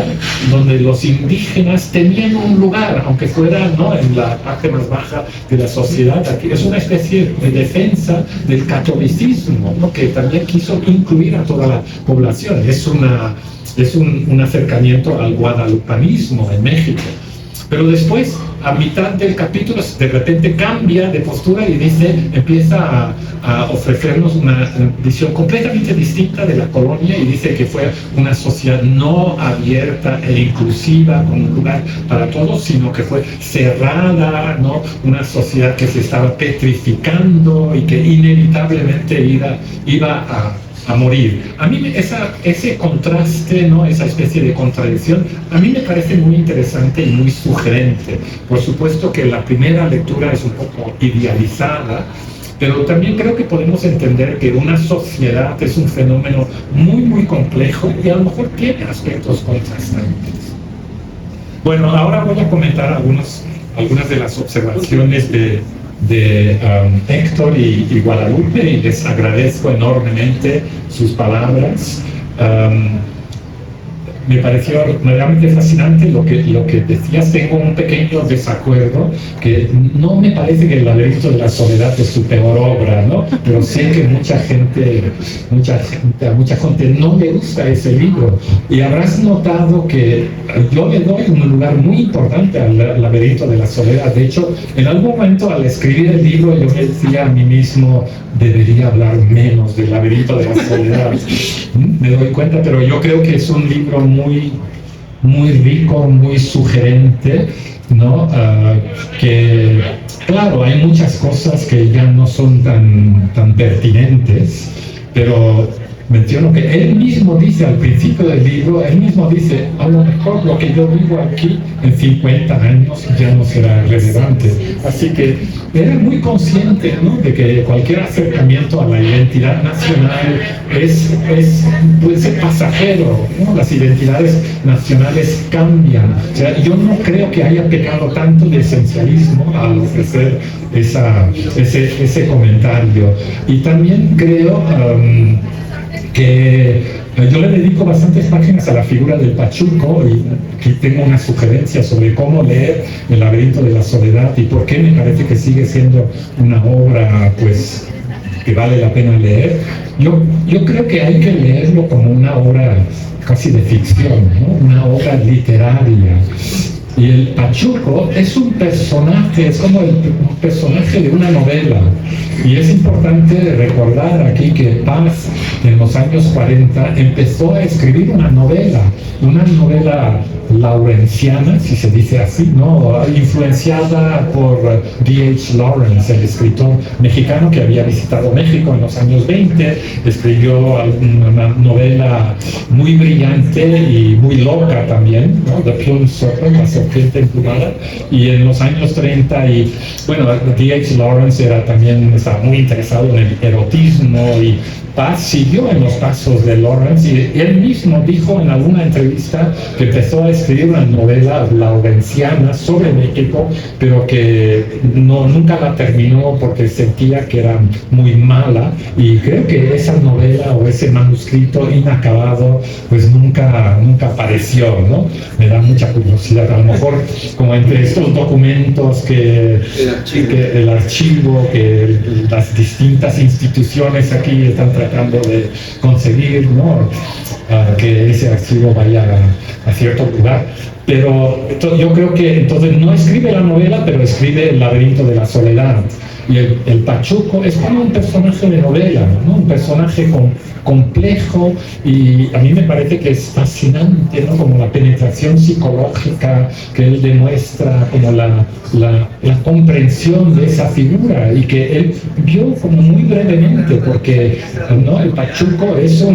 [SPEAKER 4] donde los indígenas tenían un lugar, aunque fuera, ¿no?, en la parte más baja de la sociedad. Aquí es una especie de defensa del catolicismo, ¿no?, que también quiso incluir a toda la población. Es un acercamiento al guadalupanismo en México. Pero después, a mitad del capítulo, de repente cambia de postura y empieza a ofrecernos una visión completamente distinta de la colonia, y dice que fue una sociedad no abierta e inclusiva, con un lugar para todos, sino que fue cerrada, ¿no? Una sociedad que se estaba petrificando y que inevitablemente iba a morir. A mí ese contraste, ¿no?, esa especie de contradicción, a mí me parece muy interesante y muy sugerente. Por supuesto que la primera lectura es un poco idealizada, pero también creo que podemos entender que una sociedad es un fenómeno muy, muy complejo y a lo mejor tiene aspectos contrastantes. Bueno, ahora voy a comentar algunas de las observaciones de Héctor y Guadalupe, y les agradezco enormemente sus palabras. Me pareció realmente fascinante lo que decías. Tengo un pequeño desacuerdo, que no me parece que El laberinto de la soledad es su peor obra, ¿no? Pero sé que a mucha gente no le gusta ese libro, y habrás notado que yo le doy un lugar muy importante al laberinto de la soledad. De hecho, en algún momento al escribir el libro yo me decía a mí mismo, debería hablar menos del laberinto de la soledad. Me doy cuenta, pero yo creo que es un libro muy, muy rico, muy sugerente, ¿no? Que, claro, hay muchas cosas que ya no son tan pertinentes, pero menciono que él mismo dice al principio del libro, a lo mejor lo que yo digo aquí en 50 años ya no será relevante. Así que era muy consciente, ¿no?, de que cualquier acercamiento a la identidad nacional puede ser pasajero, ¿no? Las identidades nacionales cambian. O sea, yo no creo que haya pecado tanto de esencialismo al ofrecer ese comentario. Y también creo que yo le dedico bastantes páginas a la figura del Pachuco, y aquí tengo una sugerencia sobre cómo leer El laberinto de la soledad y por qué me parece que sigue siendo una obra, pues, que vale la pena leer. Yo creo que hay que leerlo como una obra casi de ficción, ¿no?, una obra literaria. Y el Pachuco es un personaje, es como un personaje de una novela. Y es importante recordar aquí que Paz, en los años 40, empezó a escribir una novela laurenciana, si se dice así, ¿no?, influenciada por D.H. Lawrence, el escritor mexicano que había visitado México en los años 20, escribió una novela muy brillante y muy loca también, ¿no?, The Plumed Serpent, la serpiente emplumada, y en los años 30, y bueno, D.H. Lawrence estaba muy interesado en el erotismo, y Paz siguió en los pasos de Lawrence, y él mismo dijo en alguna entrevista que empezó a escribir una novela laurenciana sobre México, pero que nunca la terminó porque sentía que era muy mala, y creo que esa novela o ese manuscrito inacabado pues nunca apareció, ¿no? Me da mucha curiosidad, a lo mejor como entre estos documentos que el archivo que las distintas instituciones aquí están tratando de conseguir, ¿no?, que ese archivo vaya a cierto lugar. Pero yo creo que entonces no escribe la novela, pero escribe El laberinto de la soledad. Y el Pachuco es como un personaje de novela, ¿no? Un personaje complejo, y a mí me parece que es fascinante, ¿no? Como la penetración psicológica que él demuestra, como la comprensión de esa figura, y que él vio como muy brevemente, porque ¿no? El Pachuco es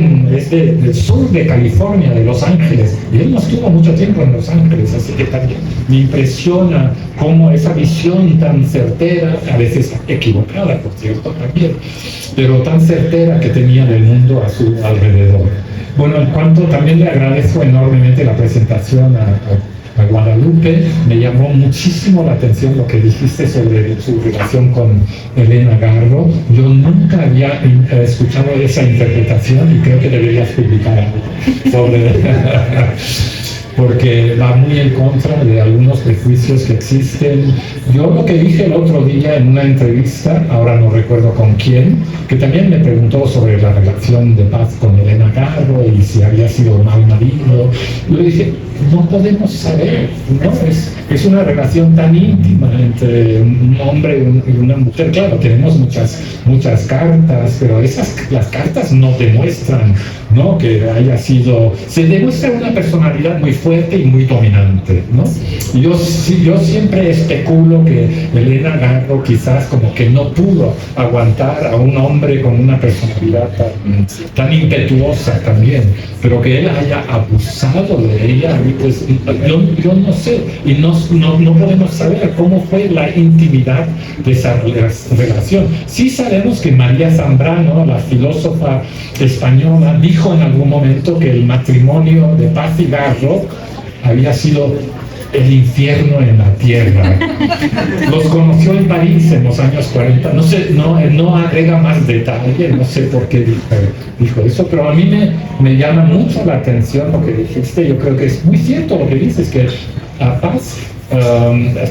[SPEAKER 4] del sur de California, de Los Ángeles, y él no estuvo mucho tiempo en Los Ángeles, así que también me impresiona cómo esa visión tan certera, a veces equivocada, por cierto, también, pero tan certera que tenía del mundo a su alrededor. Bueno, en cuanto también le agradezco enormemente la presentación a Guadalupe, me llamó muchísimo la atención lo que dijiste sobre su relación con Elena Garro. Yo nunca había escuchado esa interpretación y creo que deberías publicar algo sobre porque va muy en contra de algunos prejuicios que existen. Yo lo que dije el otro día en una entrevista, ahora no recuerdo con quién, que también me preguntó sobre la relación de paz con Elena Garro y si había sido mal marido. Yo dije, no podemos saber, ¿no? Es una relación tan íntima entre un hombre y una mujer. Claro, tenemos muchas cartas, pero las cartas no demuestran, ¿no? Que haya sido... Se demuestra una personalidad muy fuerte y muy dominante, ¿no? Yo siempre especulo que Elena Garro quizás como que no pudo aguantar a un hombre con una personalidad tan impetuosa también, pero que él haya abusado de ella, pues yo no sé, y no podemos saber cómo fue la intimidad de esa relación. Sí sabemos que María Zambrano, la filósofa española, dijo en algún momento que el matrimonio de Paz y Garro había sido el infierno en la tierra. Los conoció en París en los años 40. No sé, no agrega más detalle, no sé por qué dijo eso, pero a mí me llama mucho la atención lo que dijiste. Yo creo que es muy cierto lo que dices, que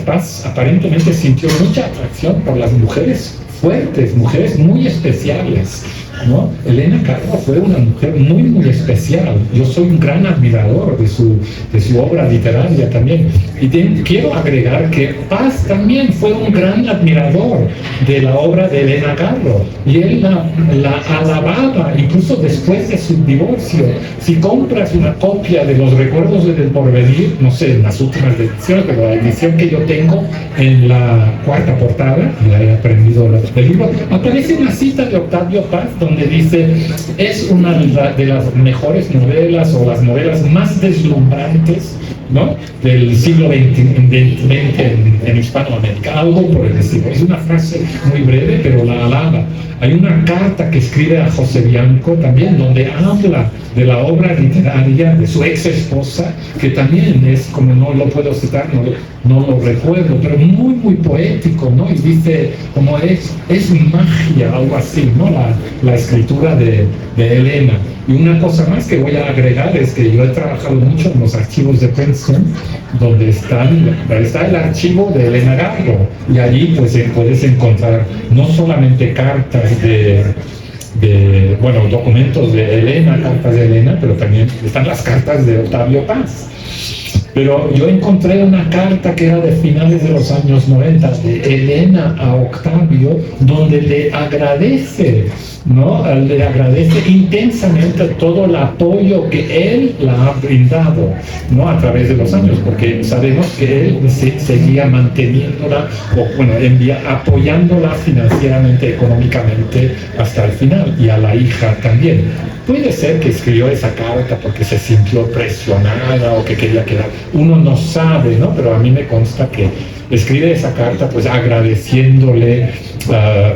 [SPEAKER 4] Paz aparentemente sintió mucha atracción por las mujeres fuertes, mujeres muy especiales, ¿no? Elena Garro fue una mujer muy, muy especial. Yo soy un gran admirador de su obra literaria también. Y quiero agregar que Paz también fue un gran admirador de la obra de Elena Garro. Y él la alababa, incluso después de su divorcio. Si compras una copia de Los Recuerdos del Porvenir, no sé, en las últimas ediciones, pero la edición que yo tengo en la cuarta portada, la he aprendido del libro, aparece una cita de Octavio Paz donde dice, es una de las mejores novelas o las novelas más deslumbrantes, ¿no?, del siglo XX en Hispanoamérica, algo por el estilo. Es una frase muy breve, pero la alaba. Hay una carta que escribe a José Bianco también, donde habla de la obra literaria de su ex esposa, que también es, como no lo puedo citar, no lo recuerdo, pero muy, muy poético, ¿no? Y dice, como es magia, algo así, ¿no? La escritura de Elena. Y una cosa más que voy a agregar es que yo he trabajado mucho en los archivos de Princeton, donde está el archivo de Elena Garro, y allí pues puedes encontrar no solamente cartas documentos de Elena, cartas de Elena, pero también están las cartas de Octavio Paz. Pero yo encontré una carta que era de finales de los años 90 de Elena a Octavio, donde le agradece, ¿no? Le agradece intensamente todo el apoyo que él la ha brindado, ¿no?, a través de los años, porque sabemos que él seguía manteniéndola, apoyándola financieramente, económicamente hasta el final, y a la hija también. Puede ser que escribió esa carta porque se sintió presionada o que quería quedar. Uno no sabe, ¿no? Pero a mí me consta que escribe esa carta pues agradeciéndole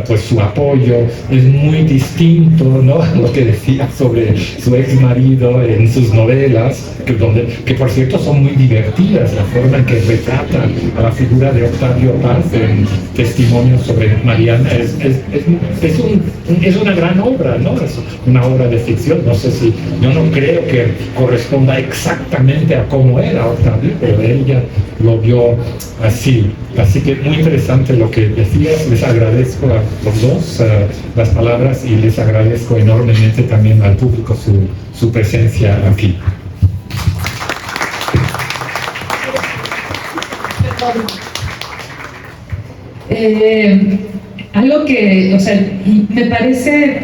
[SPEAKER 4] pues su apoyo. Es muy distinto, ¿no?, lo que decía sobre su ex marido en sus novelas, que por cierto son muy divertidas, la forma en que retrata a la figura de Octavio Paz en Testimonios sobre Mariana es una gran obra, ¿no? Es una obra de ficción. No sé si, yo no creo que corresponda exactamente a cómo era Octavio, pero ella lo vio así. Así que muy interesante lo que decías. Les agradezco a los dos las palabras, y les agradezco enormemente también al público su presencia aquí.
[SPEAKER 3] Algo que, o sea, me parece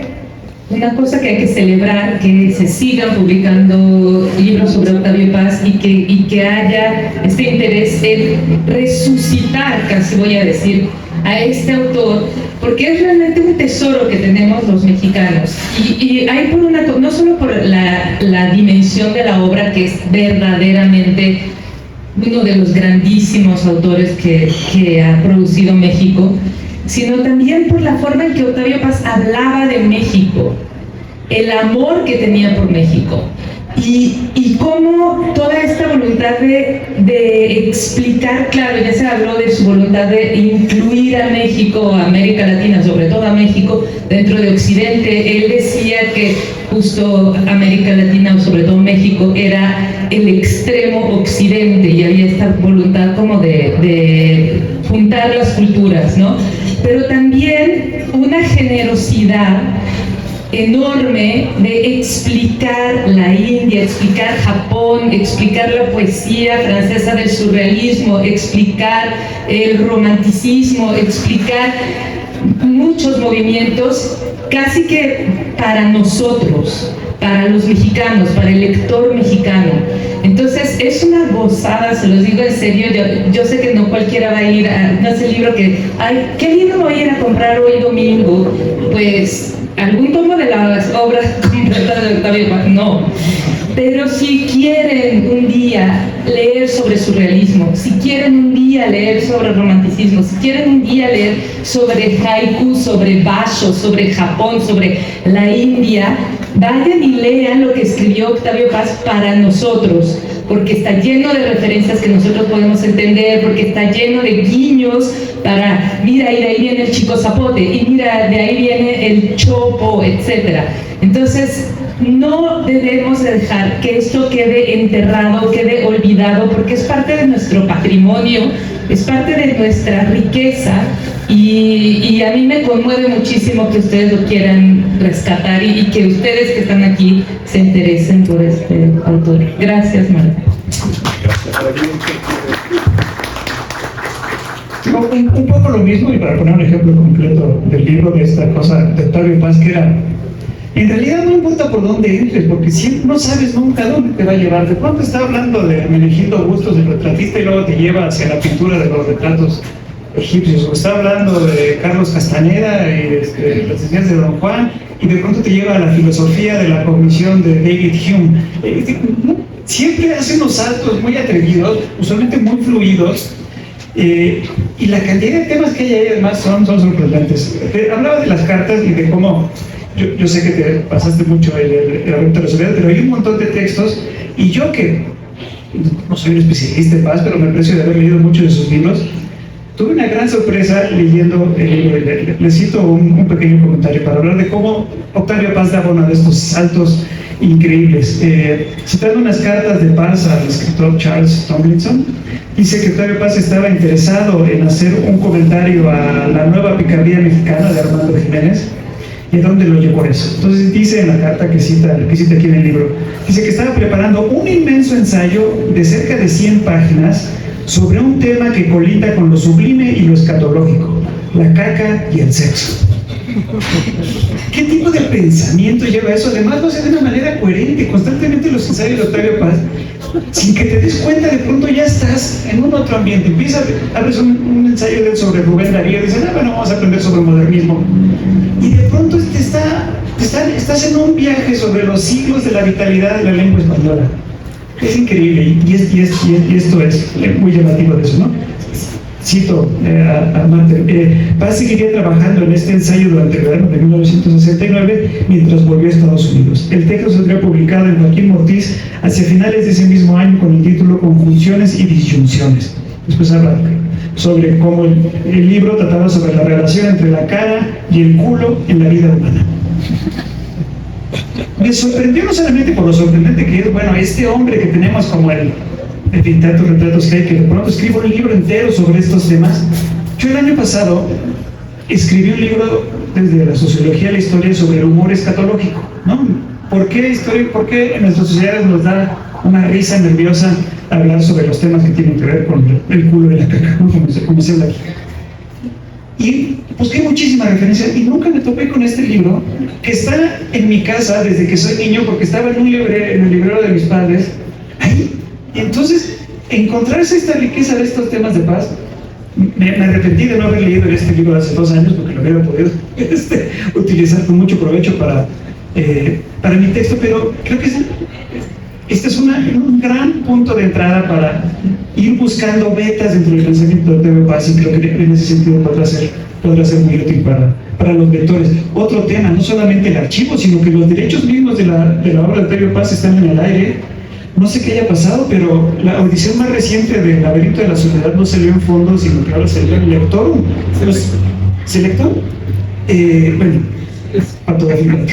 [SPEAKER 3] una cosa que hay que celebrar, que se sigan publicando libros sobre Octavio Paz y que haya este interés en resucitar, casi voy a decir, a este autor, porque es realmente un tesoro que tenemos los mexicanos. Y hay por una, no solo por la dimensión de la obra, que es verdaderamente uno de los grandísimos autores que ha producido México, sino también por la forma en que Octavio Paz hablaba de México, el amor que tenía por México, y cómo toda esta voluntad de explicar, claro, ya se habló de su voluntad de incluir a México, a América Latina, sobre todo a México, dentro de Occidente. Él decía que justo América Latina, o sobre todo México, era el extremo occidente, y había esta voluntad como de juntar las culturas, ¿no? Pero también una generosidad enorme de explicar la India, explicar Japón, explicar la poesía francesa del surrealismo, explicar el romanticismo, explicar muchos movimientos, casi que para nosotros, para los mexicanos, para el lector mexicano. Entonces es una gozada, se los digo en serio. Yo sé que no cualquiera va a ir a, no es el libro que, ay, ¿qué libro voy a ir a comprar hoy domingo? Pues algún tomo de las obras completas de Octavio Paz, no. Pero si quieren un día leer sobre surrealismo, si quieren un día leer sobre romanticismo, si quieren un día leer sobre haiku, sobre basho, sobre Japón, sobre la India, vayan y lean lo que escribió Octavio Paz para nosotros, porque está lleno de referencias que nosotros podemos entender, porque está lleno de guiños para, mira, y de ahí viene el chico zapote, y mira, de ahí viene el chopo, etc. Entonces, no debemos dejar que esto quede enterrado, quede olvidado, porque es parte de nuestro patrimonio, es parte de nuestra riqueza, y a mí me conmueve muchísimo que ustedes lo quieran rescatar y que ustedes que están aquí se interesen por este autor. Gracias, Marta.
[SPEAKER 2] Un poco lo mismo, y para poner un ejemplo concreto del libro, de esta cosa de Octavio Paz, que era, en realidad no importa por dónde entres, porque siempre no sabes nunca dónde te va a llevar. De pronto está hablando de Menegildo Bustos, el retratista, y luego te lleva hacia la pintura de los retratos egipcios, o está hablando de Carlos Castaneda y las enseñanzas de Don Juan, y de pronto te lleva a la filosofía de la cognición de David Hume. Siempre hace unos saltos muy atrevidos, usualmente muy fluidos, y la cantidad de temas que hay ahí además son sorprendentes. Hablaba de las cartas y de cómo, yo sé que te pasaste mucho el argumento de la soledad, pero hay un montón de textos, y yo que no soy un especialista en Paz, pero me aprecio de haber leído muchos de sus libros, tuve una gran sorpresa leyendo el libro. Le cito un pequeño comentario para hablar de cómo Octavio Paz daba uno de estos saltos increíbles. Citando unas cartas de Paz al escritor Charles Tomlinson, dice que Octavio Paz estaba interesado en hacer un comentario a la nueva picardía mexicana de Armando Jiménez, y a dónde lo llevó eso. Entonces dice en la carta que cita aquí en el libro, dice que estaba preparando un inmenso ensayo de cerca de 100 páginas sobre un tema que colinda con lo sublime y lo escatológico, la caca y el sexo. ¿Qué tipo de pensamiento lleva eso? Además lo hace de una manera coherente. Constantemente los ensayos de Octavio Paz, sin que te des cuenta, de pronto ya estás en un otro ambiente. Abres un ensayo de él sobre Rubén Darío, y dices, bueno, vamos a aprender sobre modernismo, y de pronto estás en un viaje sobre los siglos de la vitalidad de la lengua española. Es increíble, y esto es muy llamativo de eso, ¿no? Cito a Marter. Paz seguiría trabajando en este ensayo durante el verano de 1969 mientras volvió a Estados Unidos. El texto saldría publicado en Joaquín Mortiz hacia finales de ese mismo año con el título Conjunciones y Disyunciones. Después habla sobre cómo el libro trataba sobre la relación entre la cara y el culo en la vida humana. Me sorprendió no solamente por lo sorprendente que es, bueno, este hombre que tenemos como el de tantos retratos que hay, que de pronto escribo un libro entero sobre estos temas. Yo el año pasado escribí un libro desde la sociología a la historia sobre el humor escatológico, ¿no? ¿Por qué en nuestras sociedades nos da una risa nerviosa hablar sobre los temas que tienen que ver con el culo y la caca, ¿no? Como se habla aquí. Y busqué muchísimas referencias y nunca me topé con este libro, que está en mi casa desde que soy niño, porque estaba en el librero de mis padres. Ahí. Y entonces, encontrarse esta riqueza de estos temas de paz, me arrepentí de no haber leído este libro hace 2 años, porque lo hubiera podido utilizar con mucho provecho para mi texto, pero creo que este es un gran punto de entrada para ir buscando vetas dentro del pensamiento de Octavio Paz, y creo que en ese sentido podrá ser muy útil para los lectores. Otro tema, no solamente el archivo, sino que los derechos mismos de la obra de Octavio Paz están en el aire. No sé qué haya pasado, pero la audición más reciente del Laberinto de la Soledad no salió en fondo, sino que ahora salió en lector. ¿Selector? Bueno, fotografía.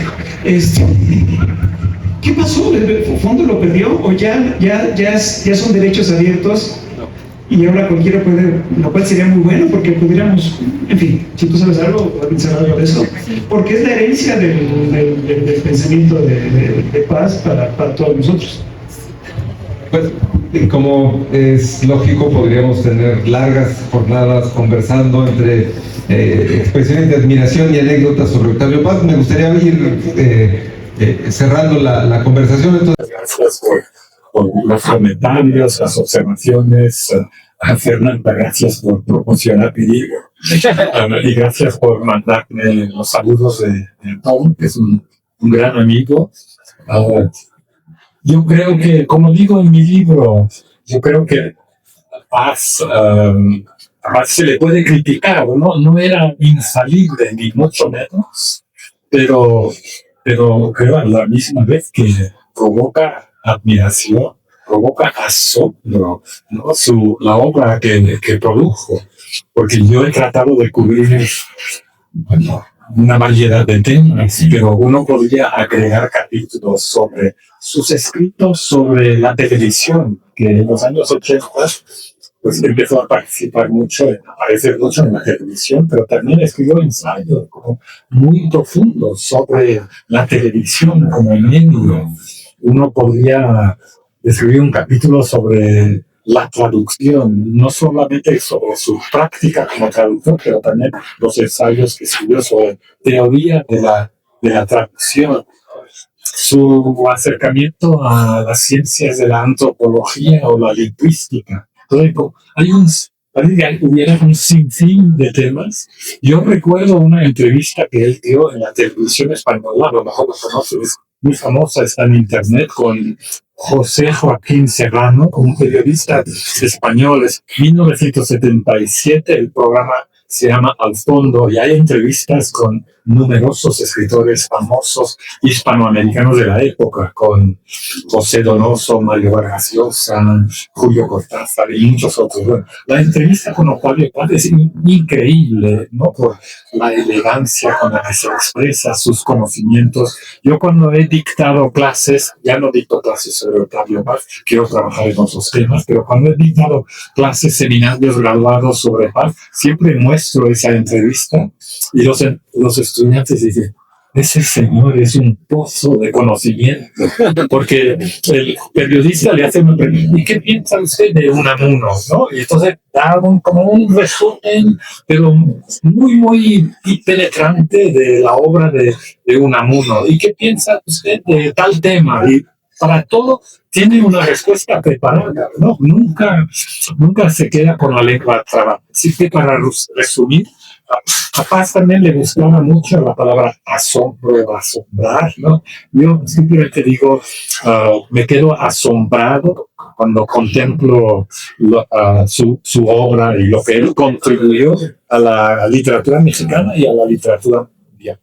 [SPEAKER 2] ¿Qué pasó? ¿El fondo lo perdió o ya son derechos abiertos? Y ahora cualquiera puede, lo cual sería muy bueno porque pudiéramos, en fin, si tú sabes algo, puedes pensar algo de eso, porque es la herencia del pensamiento de paz para todos nosotros.
[SPEAKER 5] Pues, como es lógico, podríamos tener largas jornadas conversando entre expresiones de admiración y anécdotas sobre Octavio Paz. Me gustaría ir cerrando la conversación. Entonces,
[SPEAKER 4] gracias por los comentarios, las observaciones. A Fernanda, gracias por promocionar mi libro. Y gracias por mandarme los saludos de Tom, que es un gran amigo. Yo creo que, como digo en mi libro, yo creo que Paz, Paz se le puede criticar, no era infalible, ni mucho menos, pero creo a la misma vez que provoca admiración, provoca asombro, ¿no? La obra que produjo, porque yo he tratado de cubrir, bueno, una variedad de temas, pero uno podría agregar capítulos sobre sus escritos sobre la televisión, que en los años 80 pues empezó a participar mucho, a aparecer mucho en la televisión, pero también escribió ensayos como muy profundos sobre la televisión como medio. Uno podría escribir un capítulo sobre la traducción, no solamente sobre su práctica como traductor, pero también los ensayos que escribió sobre teoría de la traducción, su acercamiento a las ciencias de la antropología o la lingüística. Entonces, parece que hubiera un sinfín de temas. Yo recuerdo una entrevista que él dio en la televisión española, a lo mejor lo conoces, muy famosa, está en internet, con José Joaquín Serrano, un periodista español. Es 1977, el programa se llama Al Fondo, y hay entrevistas con numerosos escritores famosos hispanoamericanos de la época, con José Donoso, Mario Vargas Llosa, Julio Cortázar y muchos otros. Bueno, la entrevista con Octavio Paz es increíble, ¿no? Por la elegancia con la que se expresa, sus conocimientos. Yo cuando he dictado clases, ya no dicto clases sobre Octavio Paz, quiero trabajar en otros temas, pero cuando he dictado clases, seminarios graduados sobre Paz, siempre muestro esa entrevista y los estudiantes dicen, ese señor es un pozo de conocimiento, porque el periodista le hace una pregunta, ¿y qué piensa usted de Unamuno? ¿No? Y entonces da como un resumen, pero muy, muy penetrante de la obra de Unamuno. ¿Y qué piensa usted de tal tema? Y para todo tiene una respuesta preparada, ¿no? Nunca se queda con la lengua trabada. Así que para resumir, a Paz también le gustaba mucho la palabra asombro, asombrar, ¿no? Yo simplemente digo, me quedo asombrado cuando contemplo su obra y lo que él contribuyó a la literatura mexicana y a la literatura mundial.